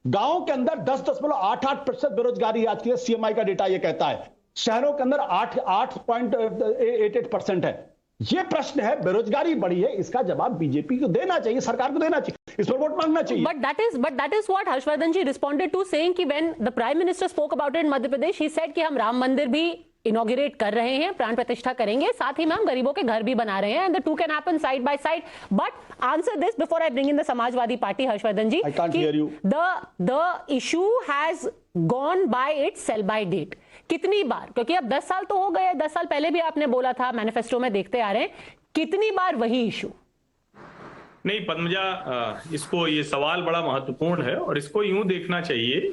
गांवों के अंदर 10.88% बेरोजगारी आज की सीएमआई का डेटा यह कहता है। शहरों के अंदर 8.88% है। यह प्रश्न है, बेरोजगारी बढ़ी है, इसका जवाब बीजेपी को देना चाहिए, सरकार को देना चाहिए, इस पर वोट मांगना चाहिए। But that is what Harshvardhan ji responded to, saying कि when the Prime Minister spoke about it in Madhya Pradesh, he said कि हम राम मंदिर भी इनॉग्रेट कर रहे हैं, प्राण प्रतिष्ठा करेंगे, साथ ही में हम गरीबों के घर भी बना रहे हैं, and the two can happen side by side. But answer this before I bring in the Samajwadi Party, Harshvardhan ji. I can't hear you. The issue has gone by its sell by date. कितनी बार, क्योंकि अब 10 साल तो हो गए, 10 साल पहले भी आपने बोला था, मैनिफेस्टो में देखते आ रहे हैं, कितनी बार वही इशू? नहीं पद्मजा, इसको, ये सवाल बड़ा महत्वपूर्ण है और इसको यूं देखना चाहिए।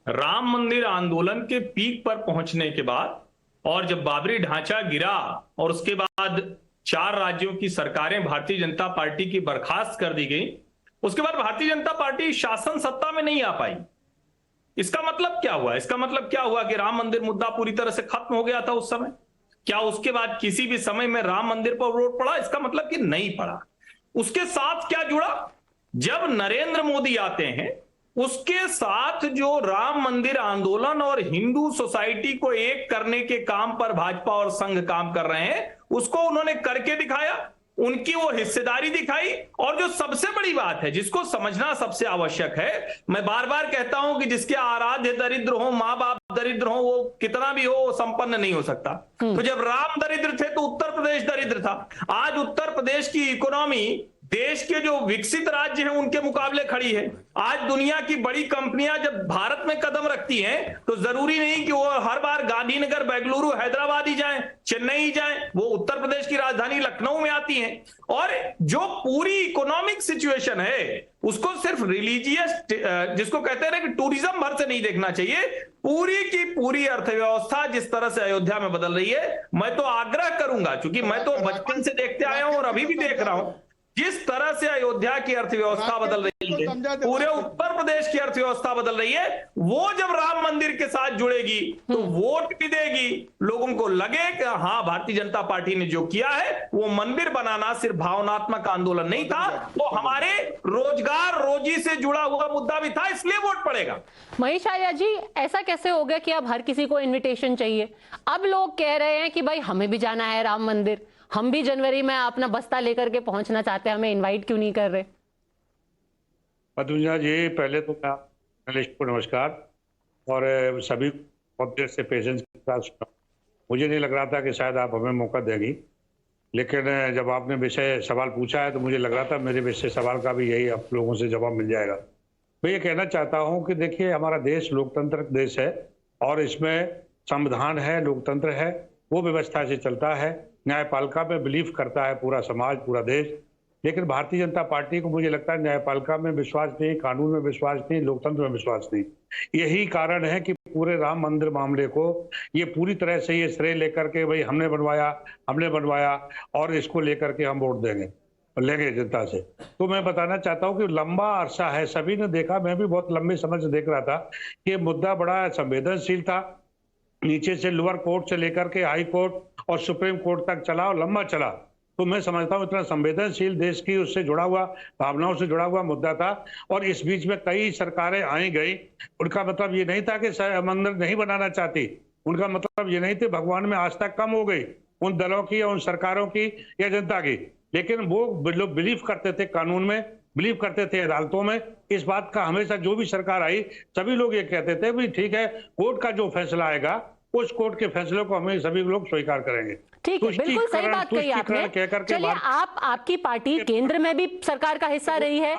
राम मंदिर आंदोलन के पीक पर पहुंचने के बाद और जब बाबरी ढांचा गिरा और उसके बाद 4 राज्यों की सरकारें भारतीय जनता पार्टी की बर्खास्त कर दी गई, उसके बाद भारतीय जनता पार्टी शासन सत्ता में नहीं आ पाई। इसका मतलब क्या हुआ? इसका मतलब क्या हुआ कि राम मंदिर मुद्दा पूरी तरह से खत्म हो गया था उस समय? क्या उसके बाद किसी भी समय में राम मंदिर पर वोट पड़ा? इसका मतलब कि नहीं पड़ा। उसके साथ क्या जुड़ा? जब नरेंद्र मोदी आते हैं, उसके साथ जो राम मंदिर आंदोलन और हिंदू सोसाइटी को एक करने के काम पर भाजपा और संघ काम कर रहे हैं, उसको उन्होंने करके दिखाया, उनकी वो हिस्सेदारी दिखाई। और जो सबसे बड़ी बात है, जिसको समझना सबसे आवश्यक है, मैं बार बार कहता हूं कि जिसके आराध्य दरिद्र हो, माँ बाप दरिद्र हो, वो कितना भी हो, वो संपन्न नहीं हो सकता। तो जब राम दरिद्र थे तो उत्तर प्रदेश दरिद्र था। आज उत्तर प्रदेश की इकोनॉमी देश के जो विकसित राज्य हैं उनके मुकाबले खड़ी है। आज दुनिया की बड़ी कंपनियां जब भारत में कदम रखती हैं तो जरूरी नहीं कि वो हर बार गांधीनगर, बेंगलुरु, हैदराबाद ही जाएं, चेन्नई ही जाएं, वो उत्तर प्रदेश की राजधानी लखनऊ में आती हैं। और जो पूरी इकोनॉमिक सिचुएशन है उसको सिर्फ रिलीजियस, जिसको कहते हैं कि टूरिज्म भर से नहीं देखना चाहिए। पूरी की पूरी अर्थव्यवस्था जिस तरह से अयोध्या में बदल रही है, मैं तो आग्रह करूंगा, क्योंकि मैं तो बचपन से देखते आया हूं और अभी भी देख रहा हूं, जिस तरह से अयोध्या की अर्थव्यवस्था बदल रही है, पूरे उत्तर प्रदेश की अर्थव्यवस्था बदल रही है, वो जब राम मंदिर के साथ जुड़ेगी तो वोट भी देगी। लोगों को लगे कि हाँ, भारतीय जनता पार्टी ने जो किया है वो मंदिर बनाना सिर्फ भावनात्मक आंदोलन नहीं था, वो हमारे रोजगार रोजी से जुड़ा हुआ मुद्दा भी था, इसलिए वोट पड़ेगा। महेश आर्या जी, ऐसा कैसे हो गया कि अब हर किसी को इन्विटेशन चाहिए? अब लोग कह रहे हैं कि भाई हमें भी जाना है राम मंदिर, हम भी जनवरी में अपना बस्ता लेकर के पहुंचना चाहते हैं, हमें इनवाइट क्यों नहीं कर रहे? पद्मजा जी, पहले तो मैं जर्नलिस्ट को नमस्कार और सभी बहुत देर से पेशेंस के साथ सुना। मुझे नहीं लग रहा था कि शायद आप हमें मौका देंगी, लेकिन जब आपने विषय सवाल पूछा है तो मुझे लग रहा था मेरे विषय सवाल का भी यही आप लोगों से जवाब मिल जाएगा। मैं ये कहना चाहता हूँ कि देखिए, हमारा देश लोकतंत्र देश है और इसमें संविधान है, लोकतंत्र है, वो व्यवस्था से चलता है, न्यायपालिका में बिलीव करता है पूरा समाज, पूरा देश। लेकिन भारतीय जनता पार्टी को मुझे लगता है न्यायपालिका में विश्वास नहीं, कानून में विश्वास नहीं, लोकतंत्र में विश्वास नहीं। यही कारण है कि पूरे राम मंदिर मामले को ये पूरी तरह से ये श्रेय लेकर के भाई हमने बनवाया और इसको लेकर के हम वोट देंगे और लेंगे जनता से। तो मैं बताना चाहता हूँ कि लंबा अरसा है, सभी ने देखा, मैं भी बहुत लंबे समय से देख रहा था कि मुद्दा बड़ा संवेदनशील था, नीचे से लोअर कोर्ट से लेकर के हाई कोर्ट और सुप्रीम कोर्ट तक चला और लंबा चला। तो मैं समझता हूँ इतना संवेदनशील, देश की उससे जुड़ा हुआ, भावनाओं से जुड़ा हुआ मुद्दा था। और इस बीच में कई सरकारें आई गई। उनका मतलब ये नहीं था कि मंदिर नहीं बनाना चाहती, उनका मतलब ये नहीं थे भगवान में आस्था कम हो गई, उन दलों की या उन सरकारों की या जनता की, लेकिन वो लोग बिलीव करते थे कानून में, बिलीव करते थे अदालतों में। इस बात का हमेशा जो भी सरकार आई सभी लोग ये कहते थे भी ठीक है, कोर्ट का जो फैसला आएगा उस कोर्ट के फैसले को हमें सभी लोग स्वीकार करेंगे। ठीक है, बिल्कुल सही बात कही आपने। चलिए, आपकी पार्टी केंद्र में भी सरकार का हिस्सा रही है,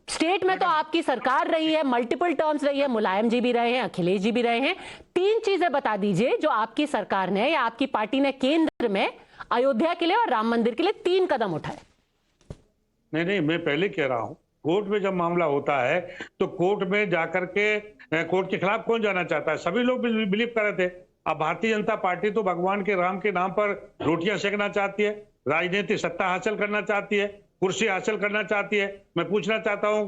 स्टेट में तो आपकी सरकार रही है, मल्टीपल टर्म्स रही है, मुलायम जी भी रहे हैं, अखिलेश जी भी रहे हैं। 3 चीजें बता दीजिए जो आपकी सरकार ने या आपकी पार्टी ने केंद्र में अयोध्या के लिए और राम मंदिर के लिए 3 कदम उठाए। नहीं, मैं पहले कह रहा हूं, कोर्ट में जब मामला होता है तो कोर्ट में जाकर के कोर्ट के खिलाफ कौन जाना चाहता है? सभी लोग बिलीव कर रहे थे। अब भारतीय जनता पार्टी तो भगवान के राम के नाम पर रोटियां सेकना चाहती है, राजनीतिक सत्ता हासिल करना चाहती है, कुर्सी हासिल करना चाहती है। मैं पूछना चाहता हूं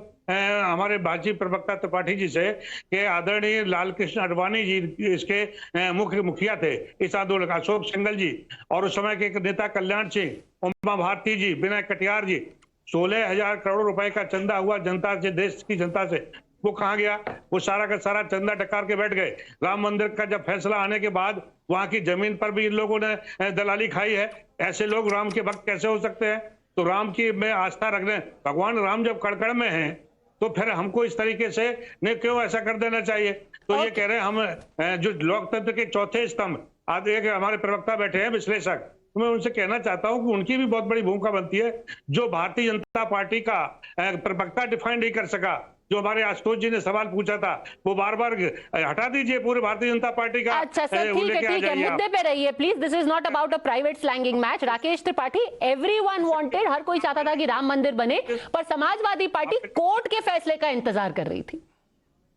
हमारे भाजपा प्रवक्ता त्रिपाठी जी से कि आदरणीय लाल कृष्ण आडवाणी जी इसके मुख्य मुखिया थे इस आंदोलन, अशोक सिंघल जी और उस समय के नेता कल्याण सिंह, उमा भारती जी, विनय कटियार जी, 16,000 करोड़ रुपए का चंदा हुआ जनता से, देश की जनता से, वो कहाँ गया? वो सारा का सारा चंदा टकार के बैठ गए। राम मंदिर का जब फैसला आने के बाद वहां की जमीन पर भी इन लोगों ने दलाली खाई है। ऐसे लोग राम के भक्त कैसे हो सकते हैं? तो राम की में आस्था रखने, भगवान राम जब कड़कड़ में हैं तो फिर हमको इस तरीके से नहीं क्यों ऐसा कर देना चाहिए? तो ये कह रहे हैं हम जो लोकतंत्र के चौथे स्तंभ, आज एक हमारे प्रवक्ता बैठे हैं विश्लेषक, तो मैं उनसे कहना चाहता हूं कि उनकी भी बहुत बड़ी भूमिका बनती है। जो भारतीय जनता पार्टी का प्रवक्ता डिफाइन नहीं कर सका, जो हमारे आशुतोष जी ने सवाल पूछा था, वो बार बार हटा दीजिए पूरे भारतीय जनता पार्टी का। अच्छा सर, ठीक है, मुद्दे पे रहिए please. This is not about a private slanging match. Rakesh Tripathi, everyone wanted, हर कोई चाहता था कि राम मंदिर बने, पर समाजवादी पार्टी कोर्ट के फैसले का इंतजार कर रही थी।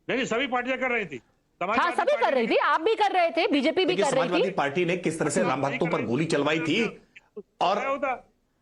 नहीं, सभी पार्टियां कर रही थी। हाँ, सभी कर रही थी, आप भी कर रहे थे, बीजेपी भी कर रही थी। समाजवादी पार्टी ने किस तरह से राम भक्तों पर गोली चलवाई थी, और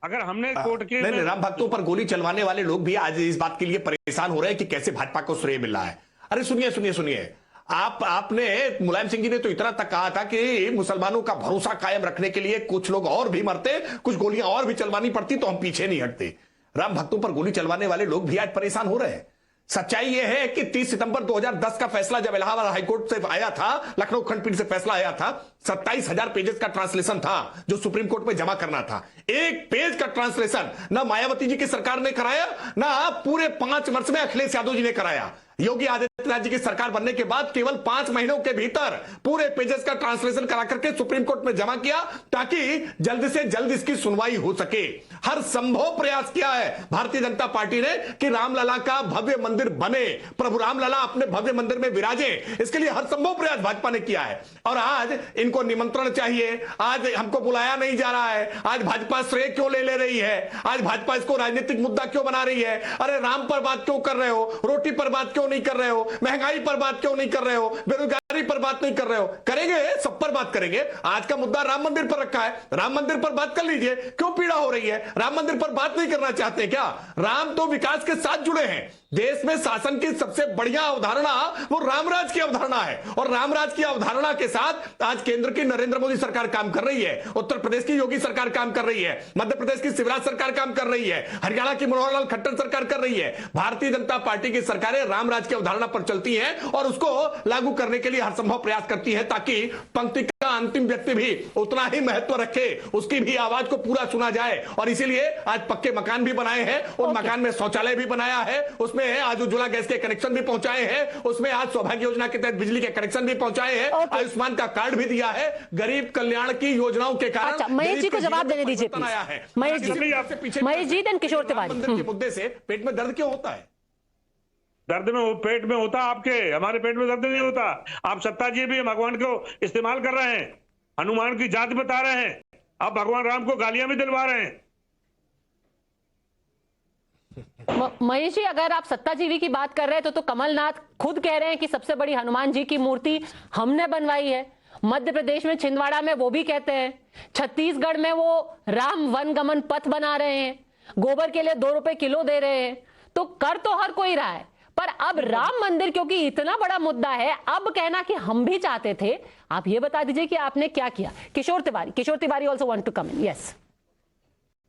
अगर हमने कोर्ट के नहीं, राम भक्तों पर गोली चलवाने वाले लोग भी आज इस बात के लिए परेशान हो रहे हैं कि कैसे भाजपा को श्रेय मिल रहा है। अरे सुनिए, आपने मुलायम सिंह जी ने तो इतना तक कहा था कि मुसलमानों का भरोसा कायम रखने के लिए कुछ लोग और भी मरते, कुछ गोलियां और भी चलवानी पड़ती तो हम पीछे नहीं हटते। राम भक्तों पर गोली चलवाने वाले लोग भी आज परेशान हो रहे हैं। सच्चाई यह है कि 30 सितंबर 2010 का फैसला जब इलाहाबाद हाईकोर्ट से आया था, लखनऊ खंडपीठ से फैसला आया था, 27,000 पेजेस का ट्रांसलेशन था जो सुप्रीम कोर्ट में जमा करना था। एक पेज का ट्रांसलेशन ना मायावती जी की सरकार ने कराया, ना पूरे 5 वर्ष में अखिलेश यादव जी ने कराया। योगी आदित्यनाथ जी की सरकार बनने के बाद केवल 5 महीनों के भीतर पूरे पेजेस का ट्रांसलेशन करा करके सुप्रीम कोर्ट में जमा किया ताकि जल्द से जल्द इसकी सुनवाई हो सके। हर संभव प्रयास किया है भारतीय जनता पार्टी ने कि रामलला का भव्य मंदिर बने, प्रभु रामलला अपने भव्य मंदिर में विराजे, इसके लिए हर संभव प्रयास भाजपा ने किया है। और आज इनको निमंत्रण चाहिए, आज हमको बुलाया नहीं जा रहा है, आज भाजपा श्रेय क्यों ले रही है, आज भाजपा इसको राजनीतिक मुद्दा क्यों बना रही है? अरे राम पर बात क्यों कर रहे हो, रोटी पर बात क्यों नहीं कर रहे हो, महंगाई पर बात क्यों नहीं कर रहे हो, बेरोजगारी पर बात नहीं कर रहे हो? करेंगे, सब पर बात करेंगे। आज का मुद्दा राम मंदिर पर रखा है, राम मंदिर पर बात कर लीजिए। क्यों पीड़ा हो रही है? राम मंदिर पर बात नहीं करना चाहते क्या? राम तो विकास के साथ जुड़े हैं। देश में शासन की सबसे बढ़िया अवधारणा वो रामराज की अवधारणा है, और रामराज की अवधारणा के साथ आज केंद्र की नरेंद्र मोदी सरकार काम कर रही है, उत्तर प्रदेश की योगी सरकार काम कर रही है, मध्य प्रदेश की शिवराज सरकार काम कर रही है, हरियाणा की मनोहर लाल खट्टर सरकार कर रही है। भारतीय जनता पार्टी की सरकारें रामराज की अवधारणा पर चलती हैं और उसको लागू करने के लिए हर संभव प्रयास करती है ताकि पंक्ति का अंतिम व्यक्ति भी उतना ही महत्व रखे, उसकी भी आवाज को पूरा सुना जाए। और इसीलिए आज पक्के मकान भी बनाए हैं, उन मकान में शौचालय भी बनाया है, उसमें आज उज्ज्वला गैस के कनेक्शन भी पहुंचाए हैं, उसमें आज सौभाग्य योजना के तहत बिजली के कनेक्शन भी पहुंचाए हैं, आयुष्मान का कार्ड भी दिया है। गरीब कल्याण की योजनाओं के कारण महेश जी को जवाब देने दीजिए महेश जी, देन किशोर तिवारी के मुद्दे से पेट में दर्द क्यों होता है? दर्द में वो पेट में होता आपके, हमारे पेट में दर्द नहीं होता। आप सत्ता जी भी भगवान को इस्तेमाल कर रहे हैं, हनुमान की जात बता रहे हैं, आप भगवान राम को गालियां भी दिलवा रहे हैं। महेश जी, अगर आप सत्ताजीवी की बात कर रहे हैं तो कमलनाथ खुद कह रहे हैं कि सबसे बड़ी हनुमान जी की मूर्ति हमने बनवाई है। मध्य प्रदेश में छिंदवाड़ा में वो भी कहते हैं, छत्तीसगढ़ में वो राम वन गमन पथ बना रहे हैं, गोबर के लिए 2 रुपए किलो दे रहे हैं। तो कर तो हर कोई रहा है, पर अब राम मंदिर क्योंकि इतना बड़ा मुद्दा है, अब कहना कि हम भी चाहते थे, आप ये बता दीजिए कि आपने क्या किया। Kishore Tiwari also want to come in. Yes,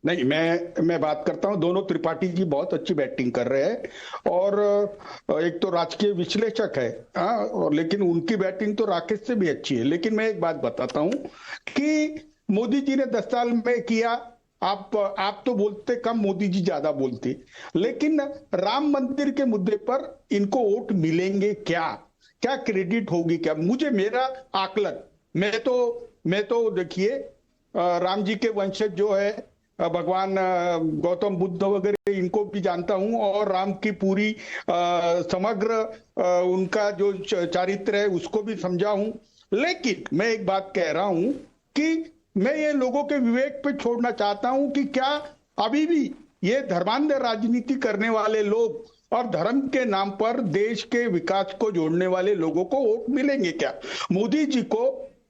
नहीं, मैं बात करता हूं। दोनों त्रिपाठी जी बहुत अच्छी बैटिंग कर रहे हैं और एक तो राजकीय विश्लेषक है, और लेकिन उनकी बैटिंग तो राकेश से भी अच्छी है। लेकिन मैं एक बात बताता हूं कि मोदी जी ने 10 साल में किया। आप तो बोलते कम, मोदी जी ज्यादा बोलते। लेकिन राम मंदिर के मुद्दे पर इनको वोट मिलेंगे क्या, क्या क्रेडिट होगी क्या? मुझे मेरा आकलन, मैं तो देखिए राम जी के वंशज जो है भगवान गौतम बुद्ध वगैरह इनको भी जानता हूं, और राम की पूरी समग्र उनका जो चारित्र है उसको भी समझा हूं। लेकिन मैं एक बात कह रहा हूं कि मैं ये लोगों के विवेक पे छोड़ना चाहता हूं कि क्या अभी भी ये धर्मांध राजनीति करने वाले लोग और धर्म के नाम पर देश के विकास को जोड़ने वाले लोगों को वोट मिलेंगे क्या? मोदी जी को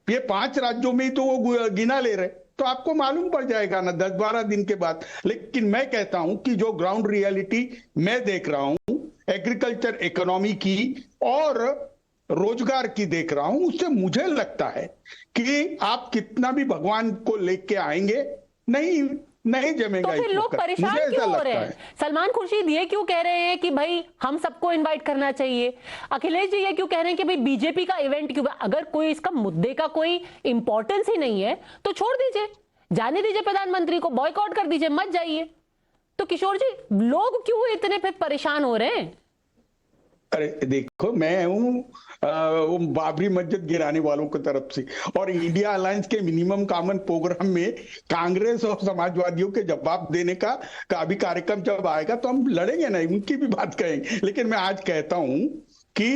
ये 5 राज्यों में ही तो वो गिना ले रहे, तो आपको मालूम पड़ जाएगा ना 10-12 दिन के बाद। लेकिन मैं कहता हूं कि जो ग्राउंड रियलिटी मैं देख रहा हूं, एग्रीकल्चर इकोनॉमी की और रोजगार की देख रहा हूं, उससे मुझे लगता है कि आप कितना भी भगवान को लेके आएंगे नहीं जमेगा। तो फिर लोग परेशान क्यों हो रहे हैं? सलमान खुर्शीद ये क्यों कह रहे हैं कि भाई हम सबको इनवाइट करना चाहिए? अखिलेश जी ये क्यों कह रहे हैं कि भाई बीजेपी का इवेंट क्यों? अगर कोई इसका मुद्दे का कोई इंपॉर्टेंस ही नहीं है तो छोड़ दीजिए, जाने दीजिए प्रधानमंत्री को, बॉयकॉट कर दीजिए, मत जाइए। तो किशोर जी, लोग क्यों इतने फिर परेशान हो रहे हैं? अरे देखो, मैं हूं वो बाबरी मस्जिद गिराने वालों की तरफ से, और इंडिया अलायंस के मिनिमम कॉमन प्रोग्राम में कांग्रेस और समाजवादियों के जवाब देने का अभी कार्यक्रम जब आएगा तो हम लड़ेंगे नहीं, उनकी भी बात करेंगे। लेकिन मैं आज कहता हूं कि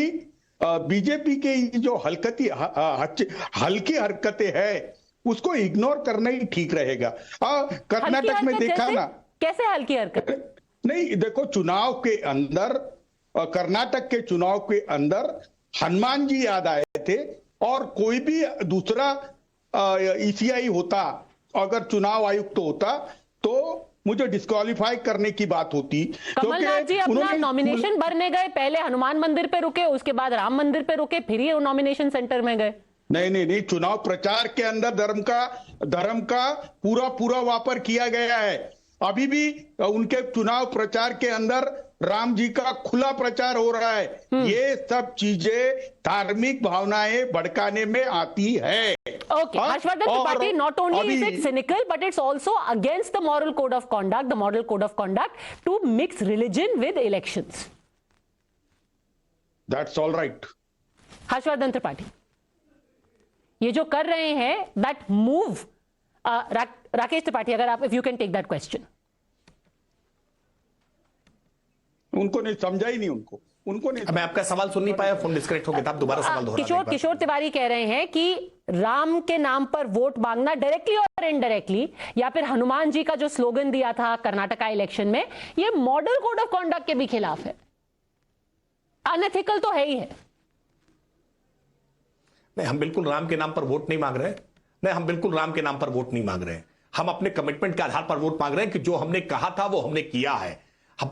बीजेपी के जो हल्की हरकतें है उसको इग्नोर करना ही ठीक रहेगा। कर्नाटक में देखा ना, कैसे हल्की हरकत? नहीं देखो, चुनाव के अंदर, कर्नाटक के चुनाव के अंदर हनुमान जी याद आए थे, और कोई भी दूसरा ईसीआई होता, अगर चुनाव आयुक्त होता तो मुझे डिस्क्वालीफाई करने की बात होती। कमलनाथ जी अपना नॉमिनेशन भरने गए, पहले हनुमान मंदिर पे रुके, उसके बाद राम मंदिर पे रुके, फिर ही नॉमिनेशन सेंटर में गए। नहीं, चुनाव प्रचार के अंदर धर्म का पूरा वापर किया गया है। अभी भी उनके चुनाव प्रचार के अंदर राम जी का खुला प्रचार हो रहा है। ये सब चीजें धार्मिक भावनाएं भड़काने में आती है। Okay, Harshvardhan Tripathi, not only is it cynical, but it's also against the moral code of conduct, to mix religion with elections. That's all right. Harshvardhan Tripathi, ये जो कर रहे हैं, that move, राकेश त्रिपाठी, अगर आप, if you can take that question. उनको नहीं समझा ही नहीं, उनको नहीं। मैं आपका सवाल सुन नहीं पाया, फोन डिस्कनेक्ट हो गया था, आप दोबारा सवाल दोहरा। किशोर तिवारी कह रहे हैं कि राम के नाम पर वोट मांगना डायरेक्टली और इनडायरेक्टली, या फिर हनुमान जी का जो स्लोगन दिया था कर्नाटका इलेक्शन में, ये मॉडल कोड ऑफ कॉन्डक्ट के भी खिलाफ है, अनएथिकल तो है ही है। नहीं, हम बिल्कुल राम के नाम पर वोट नहीं मांग रहे। नहीं, हम बिल्कुल राम के नाम पर वोट नहीं मांग रहे। हम अपने कमिटमेंट के आधार पर वोट मांग रहे हैं कि जो हमने कहा था वो हमने किया है।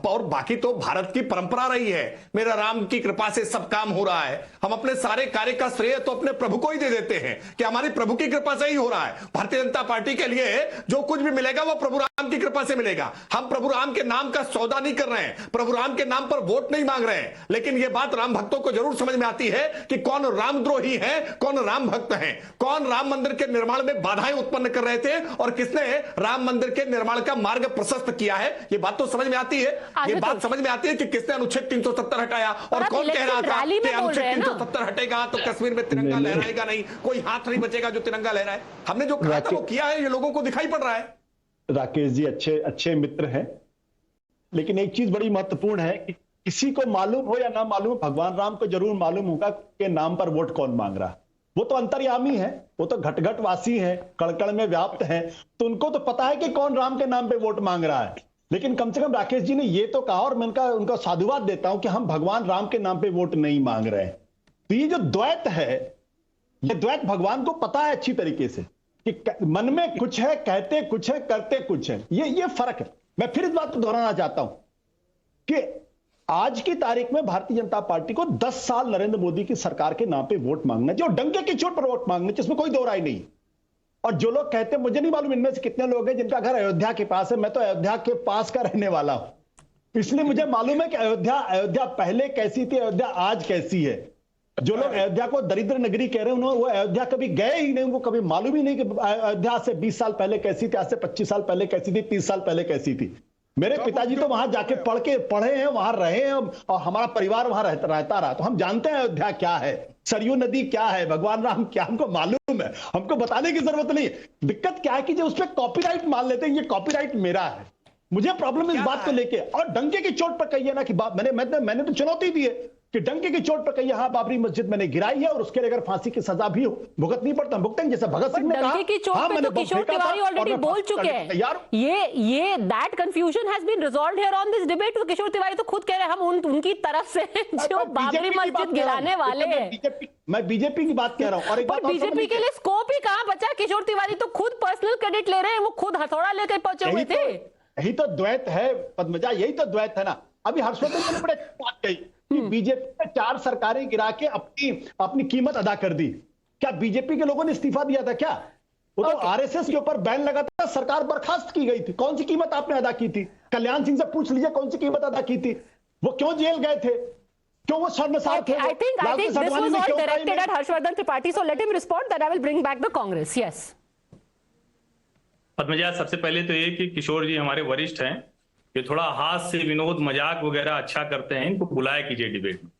और बाकी तो भारत की परंपरा रही है, मेरा राम की कृपा से सब काम हो रहा है। हम अपने सारे कार्य का श्रेय तो अपने प्रभु को ही दे देते हैं कि हमारी प्रभु की कृपा से ही हो रहा है। भारतीय जनता पार्टी के लिए जो कुछ भी मिलेगा वो प्रभु राम की कृपा से मिलेगा। हम प्रभु राम के नाम का सौदा नहीं कर रहे हैं, प्रभु राम के नाम पर वोट नहीं मांग रहे हैं। लेकिन यह बात राम भक्तों को जरूर समझ में आती है कि कौन रामद्रोही है, कौन राम भक्त है, कौन राम मंदिर के निर्माण में बाधाएं उत्पन्न कर रहे थे और किसने राम मंदिर के निर्माण का मार्ग प्रशस्त किया है। यह बात तो समझ में आती है। ये बात समझ में आती है कि किसने अनुच्छेद 370 हटाया, और कौन कह रहा था कि अनुच्छेद 370 हटेगा तो कश्मीर में तिरंगा लहराएगा नहीं, कोई हाथ नहीं बचेगा जो तिरंगा लहराए। हमने जो कहा था वो किया है, ये लोगों को दिखाई पड़ रहा है। राकेश जी अच्छे मित्र हैं, लेकिन एक चीज बड़ी महत्वपूर्ण है कि किसी को मालूम हो या ना मालूम, भगवान राम को जरूर मालूम होगा कि नाम पर वोट कौन मांग रहा है। वो तो अंतर्यामी है, वो तो घट वासी है, कण में व्याप्त है, तो उनको तो पता है कि कौन राम के नाम पे वोट मांग रहा है। लेकिन कम से कम राकेश जी ने ये तो कहा, और मैं उनका साधुवाद देता हूं कि हम भगवान राम के नाम पे वोट नहीं मांग रहे हैं। तो ये जो द्वैत है, ये द्वैत भगवान को पता है अच्छी तरीके से कि मन में कुछ है, कहते कुछ है, करते कुछ है। ये फर्क है। मैं फिर इस बात को दोहराना चाहता हूं कि आज की तारीख में भारतीय जनता पार्टी को 10 साल नरेंद्र मोदी की सरकार के नाम पे वोट मांगना चाहिए, और डंके की चोट पर वोट मांगना चाहिए, इसमें कोई दो राय नहीं। और जो लोग कहते हैं, मुझे नहीं मालूम इनमें से कितने लोग हैं जिनका घर अयोध्या के पास है। मैं तो अयोध्या के पास का रहने वाला हूं, इसलिए मुझे मालूम है कि अयोध्या पहले कैसी थी, अयोध्या आज कैसी है। जो लोग अयोध्या को दरिद्र नगरी कह रहे हैं, उन्होंने वो अयोध्या कभी गए ही नहीं, उनको कभी मालूम ही नहीं कि अयोध्या से 20 साल पहले कैसी थी, आज से 25 साल पहले कैसी थी, 30 साल पहले कैसी थी। मेरे पिताजी तो वहां जाके पढ़े हैं, वहां रहे हैं, और हमारा परिवार वहां रहता रहा, तो हम जानते हैं अयोध्या क्या है, सरयू नदी क्या है, भगवान राम क्या, हमको मालूम है, हमको बताने की जरूरत नहीं। दिक्कत क्या है कि जो उस पर कॉपीराइट मान लेते हैं, ये कॉपीराइट मेरा है, मुझे प्रॉब्लम इस बात को लेके। और डंके की चोट पर कहिए ना कि मैंने तो चुनौती दी है कि डंके की चोट पर कहिए हाँ बाबरी मस्जिद मैंने गिराई है और उसके लिए अगर फांसी की सजा भी भुगतनी पड़ता, भुगतेंगे, जैसे भगत सिंह ने कहा। डंके की चोट पे तो किशोर तिवारी ऑलरेडी बोल चुके हैं। ये that confusion has been resolved here on this debate. तो किशोर तिवारी तो खुद कह रहे हैं हम उनकी तरफ से जो बाबरी मस्जिद गिराने वाले हैं। मैं बीजेपी की बात कह रहा हूं। और एक बात बीजेपी के लिए स्कोप ही कहां बचा? किशोर तिवारी तो खुद पर्सनल क्रेडिट ले रहे हैं, वो खुद हथौड़ा लेकर पहुंचे हुए थे। यही तो द्वैत है पद्मजा, यही तो द्वैत है ना। अभी हर्षवर्धन ने बड़े बात कही कि बीजेपी ने 4 सरकारें गिरा के अपनी कीमत अदा कर दी। क्या बीजेपी के लोगों ने इस्तीफा दिया था क्या? वो तो आरएसएस के ऊपर बैन लगा था, सरकार बर्खास्त की गई थी। कौन सी कीमत आपने अदा की थी? कल्याण सिंह से पूछ लीजिए कौन सी कीमत अदा की थी। वो क्यों जेल गए थे? क्यों वो शर्मसार थे? I think this was all directed at Harshvardhan Tripathi, so let him respond, then I will bring back the Congress. Yes. Padmaja, सबसे पहले तो ये कि किशोर जी हमारे वरिष्ठ हैं, ये थोड़ा हास्य विनोद मजाक वगैरह अच्छा करते हैं, इनको बुलाया कीजिए डिबेट में।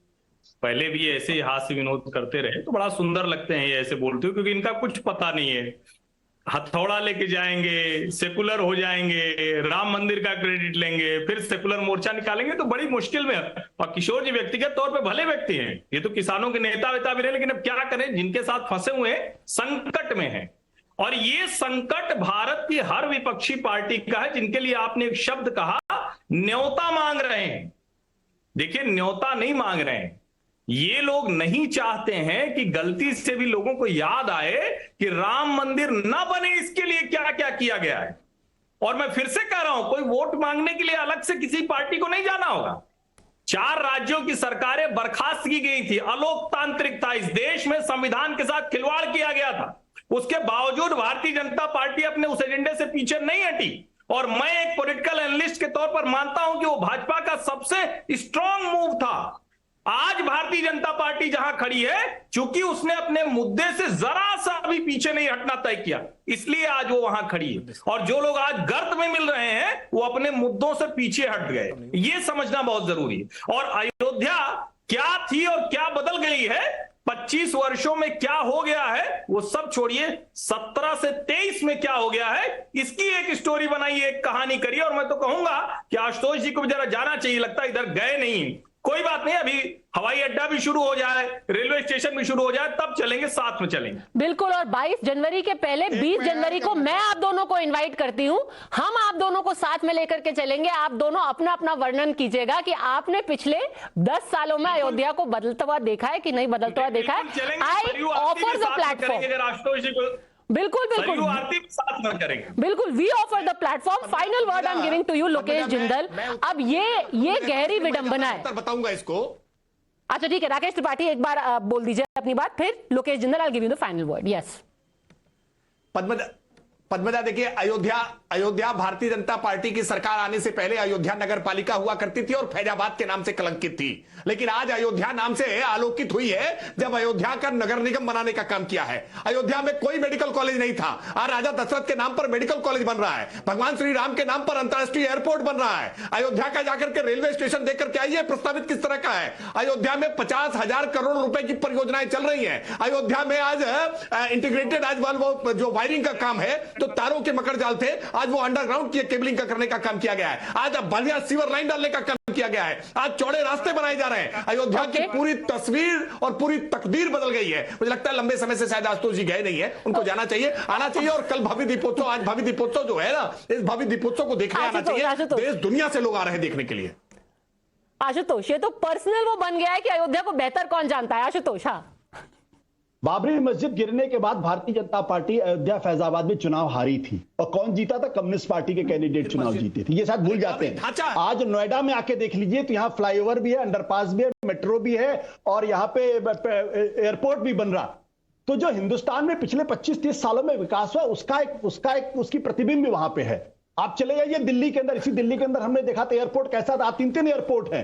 पहले भी ऐसे ही हास्य विनोद करते रहे तो बड़ा सुंदर लगते हैं ये ऐसे बोलते हो, क्योंकि इनका कुछ पता नहीं है। हथौड़ा लेके जाएंगे, सेकुलर हो जाएंगे, राम मंदिर का क्रेडिट लेंगे, फिर सेकुलर मोर्चा निकालेंगे, तो बड़ी मुश्किल में। और किशोर जी व्यक्तिगत तौर पे भले व्यक्ति हैं, ये तो किसानों के नेता वेता भी रहे, लेकिन अब क्या करें, जिनके साथ फंसे हुए संकट में है। और ये संकट भारत की हर विपक्षी पार्टी का है, जिनके लिए आपने एक शब्द कहा, न्योता मांग रहे हैं। देखिए, न्योता नहीं मांग रहे हैं, ये लोग नहीं चाहते हैं कि गलती से भी लोगों को याद आए कि राम मंदिर ना बने, इसके लिए क्या क्या किया गया है। और मैं फिर से कह रहा हूं, कोई वोट मांगने के लिए अलग से किसी पार्टी को नहीं जाना होगा। 4 राज्यों की सरकारें बर्खास्त की गई थी, अलोकतांत्रिक था, इस देश में संविधान के साथ खिलवाड़ किया गया था। उसके बावजूद भारतीय जनता पार्टी अपने उस एजेंडे से पीछे नहीं हटी। और मैं एक पॉलिटिकल एनालिस्ट के तौर पर मानता हूं कि वो भाजपा का सबसे स्ट्रांग मूव था। आज भारतीय जनता पार्टी जहां खड़ी है, चूंकि उसने अपने मुद्दे से जरा सा भी पीछे नहीं हटना तय किया, इसलिए आज वो वहां खड़ी है। और जो लोग आज गर्त में मिल रहे हैं, वो अपने मुद्दों से पीछे हट गए, ये समझना बहुत जरूरी है। और अयोध्या क्या थी और क्या बदल गई है, 25 वर्षों में क्या हो गया है, वो सब छोड़िए, 17 से 23 में क्या हो गया है, इसकी एक स्टोरी बनाइए, एक कहानी करिए। और मैं तो कहूंगा कि आशुतोष जी को भी जरा जाना चाहिए, लगता है इधर गए नहीं। कोई बात नहीं, अभी हवाई अड्डा भी शुरू हो जाए, रेलवे स्टेशन भी शुरू हो जाए, तब चलेंगे, साथ में चलेंगे। बिल्कुल। और 22 जनवरी के पहले 20 जनवरी को मैं आप दोनों को इनवाइट करती हूं, हम आप दोनों को साथ में लेकर के चलेंगे। आप दोनों अपना अपना वर्णन कीजिएगा कि आपने पिछले 10 सालों में अयोध्या को बदलता हुआ देखा है कि नहीं बदलता हुआ देखा है। I offer the platform. बिल्कुल बिल्कुल साथ में करेंगे, बिल्कुल। We offer the platform. Final word I am giving to you Lokesh Jindal. अब ये गहरी विडंबना है, बताऊंगा इसको। अच्छा ठीक है, राकेश त्रिपाठी एक बार बोल दीजिए अपनी बात, फिर Lokesh Jindal, I will give you the final word. Yes Padmaja, देखिए, अयोध्या भारतीय जनता पार्टी की सरकार आने से पहले अयोध्या नगर पालिका हुआ करती थी और फैजाबाद के नाम से कलंकित थी। लेकिन आज अयोध्या नाम से आलोकित हुई है जब अयोध्या का नगर निगम बनाने का काम किया है। अयोध्या में कोई मेडिकल कॉलेज नहीं था, आज राजा दशरथ के नाम पर मेडिकल कॉलेज बन रहा है। भगवान श्री राम के नाम पर अंतरराष्ट्रीय एयरपोर्ट बन रहा है। अयोध्या का जाकर के रेलवे स्टेशन देख करके आइए, प्रस्तावित किस तरह का है। अयोध्या में 50,000 करोड़ रुपए की परियोजनाएं चल रही है। अयोध्या में आज इंटीग्रेटेड, आज वो जो वायरिंग का काम है, तो तारों के मकर जाल थे, आज वो अंडरग्राउंड की केबलिंग का करने का काम किया गया है। आज अब बढ़िया सीवर लाइन डालने का काम किया गया है। आज चौड़े रास्ते बनाए जा रहे हैं। अयोध्या की पूरी तस्वीर और पूरी तकदीर बदल गई है। मुझे लगता है लंबे समय से शायद आशुतोष जी गए नहीं है, उनको जाना चाहिए, आना चाहिए। और कल भावी दीपोत्सव, आज भावी दीपोत्सव जो है ना, इस भावी दीपोत्सव को देखने आना चाहिए। देश दुनिया से लोग आ रहे हैं देखने के लिए। आशुतोष, ये तो पर्सनल वो बन गया है कि अयोध्या को बेहतर कौन जानता है। आशुतोष, हाँ, बाबरी मस्जिद गिरने के बाद भारतीय जनता पार्टी अयोध्या फैजाबाद में चुनाव हारी थी, और कौन जीता था? कम्युनिस्ट पार्टी के कैंडिडेट चुनाव जीते थे। ये शायद भूल जाते हैं। आज नोएडा में आके देख लीजिए तो यहाँ फ्लाईओवर भी है, अंडरपास भी है, मेट्रो भी है, और यहाँ पे एयरपोर्ट भी बन रहा। तो जो हिंदुस्तान में पिछले 25-30 सालों में विकास हुआ, उसकी प्रतिबिंब भी वहां पे है। आप चले जाइए दिल्ली के अंदर, इसी दिल्ली के अंदर हमने देखा था एयरपोर्ट कैसा था। 3 एयरपोर्ट है,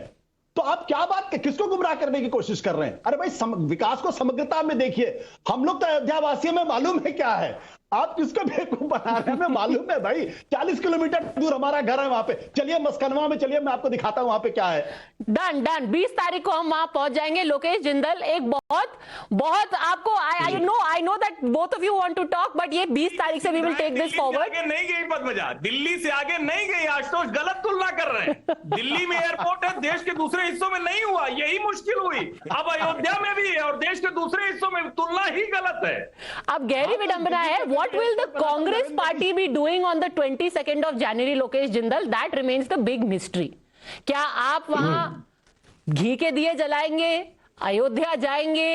तो आप क्या बात किसको गुमराह करने की कोशिश कर रहे हैं? अरे भाई विकास को समग्रता में देखिए। हम लोग तो अयोध्या वासियों में मालूम है क्या है, आप किसको बेवकूफ बना रहे हैं हमें मालूम है भाई। 40 किलोमीटर दूर हमारा घर है वहां पे, चलिए मस्कनवा में चलिए, मैं आपको दिखाता हूं वहां पे क्या है। डन डन 20 तारीख को हम वहां पहुंच जाएंगे। लोकेश जिंदल, एक बहुत आपको I know that both of you want to talk, but ये 20 तारीख से we will take this forward. आगे नहीं गई पद्मजा, दिल्ली से आगे नहीं गई। आशुतोष गलत तुलना कर रहे हैं। दिल्ली में एयरपोर्ट है, देश के दूसरे हिस्सों में नहीं हुआ, यही मुश्किल हुई। अब अयोध्या में भी है और देश के दूसरे हिस्सों में, तुलना ही गलत है। अब गहरी विडंबना है, what will the Congress party be doing on the 22nd of January, Lokesh Jindal? That remains the big mystery. क्या आप वहां घी के दिए जलाएंगे, अयोध्या जाएंगे,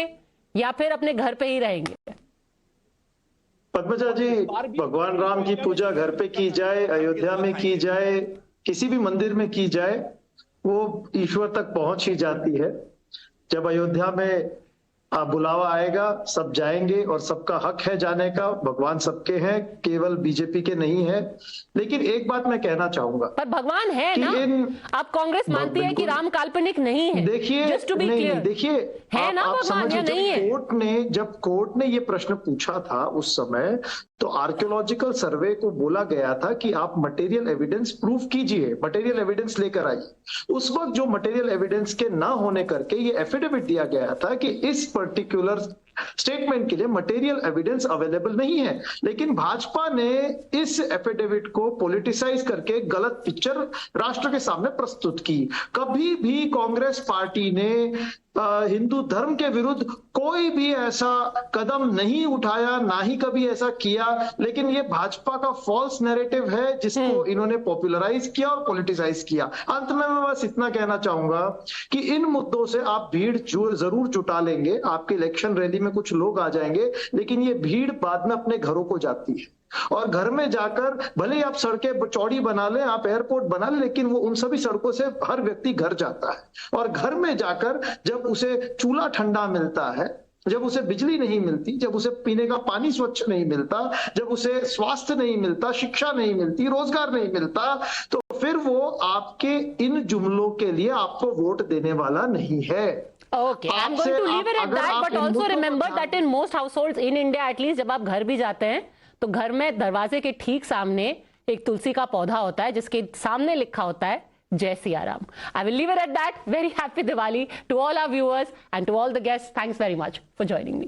या फिर अपने घर पे ही रहेंगे? पद्मजा जी, भगवान राम की पूजा घर पे की जाए, अयोध्या में की जाए, किसी भी मंदिर में की जाए, वो ईश्वर तक पहुंच ही जाती है। जब अयोध्या में बुलावा आएगा सब जाएंगे और सबका हक है जाने का, भगवान सबके हैं, केवल बीजेपी के नहीं है। लेकिन एक बात मैं कहना चाहूंगा, पर भगवान है ना, आप कांग्रेस मानती है कि राम काल्पनिक नहीं है? देखिए, जस्ट टू बी क्लियर, देखिए है ना भगवान या नहीं है? जब कोर्ट ने ये प्रश्न पूछा था उस समय, तो आर्कियोलॉजिकल सर्वे को बोला गया था कि आप मटेरियल एविडेंस प्रूफ कीजिए, मटेरियल एविडेंस लेकर आइए। उस वक्त जो मटेरियल एविडेंस के ना होने करके ये एफिडेविट दिया गया था कि इस पर्टिकुलर स्टेटमेंट के लिए मटेरियल एविडेंस अवेलेबल नहीं है। लेकिन भाजपा ने इस एफिडेविट को पॉलिटिसाइज करके गलत पिक्चर राष्ट्र के सामने प्रस्तुत की। कभी भी कांग्रेस पार्टी ने हिंदू धर्म के विरुद्ध कोई भी ऐसा कदम नहीं उठाया, ना ही कभी ऐसा किया। लेकिन ये भाजपा का फॉल्स नैरेटिव है जिसको इन्होंने पॉपुलराइज किया और पॉलिटिसाइज किया। अंत में मैं बस इतना कहना चाहूंगा कि इन मुद्दों से आप भीड़ जरूर जुटा लेंगे, आपके इलेक्शन रैली में कुछ लोग आ जाएंगे, लेकिन ये भीड़ बाद में अपने घरों को जाती है। और घर में जाकर भले ही आप सड़कें चौड़ी बना लें, आप एयरपोर्ट बना लें, लेकिन वो उन सभी सड़कों से हर व्यक्ति घर जाता है। और घर में जाकर जब उसे चूल्हा ठंडा मिलता है, जब उसे बिजली नहीं मिलती, जब उसे पीने का पानी स्वच्छ नहीं मिलता, जब उसे स्वास्थ्य नहीं मिलता, शिक्षा नहीं मिलती, रोजगार नहीं मिलता, तो फिर वो आपके इन जुमलों के लिए आपको वोट देने वाला नहीं है। Okay, I'm going to leave it at that, but also remember that in most households in India, at least, जब आप घर भी जाते हैं तो घर में दरवाजे के ठीक सामने एक तुलसी का पौधा होता है जिसके सामने लिखा होता है जय Siya Ram. I will leave it at that. Very happy Diwali to all our viewers and to all the guests. Thanks very much for joining me.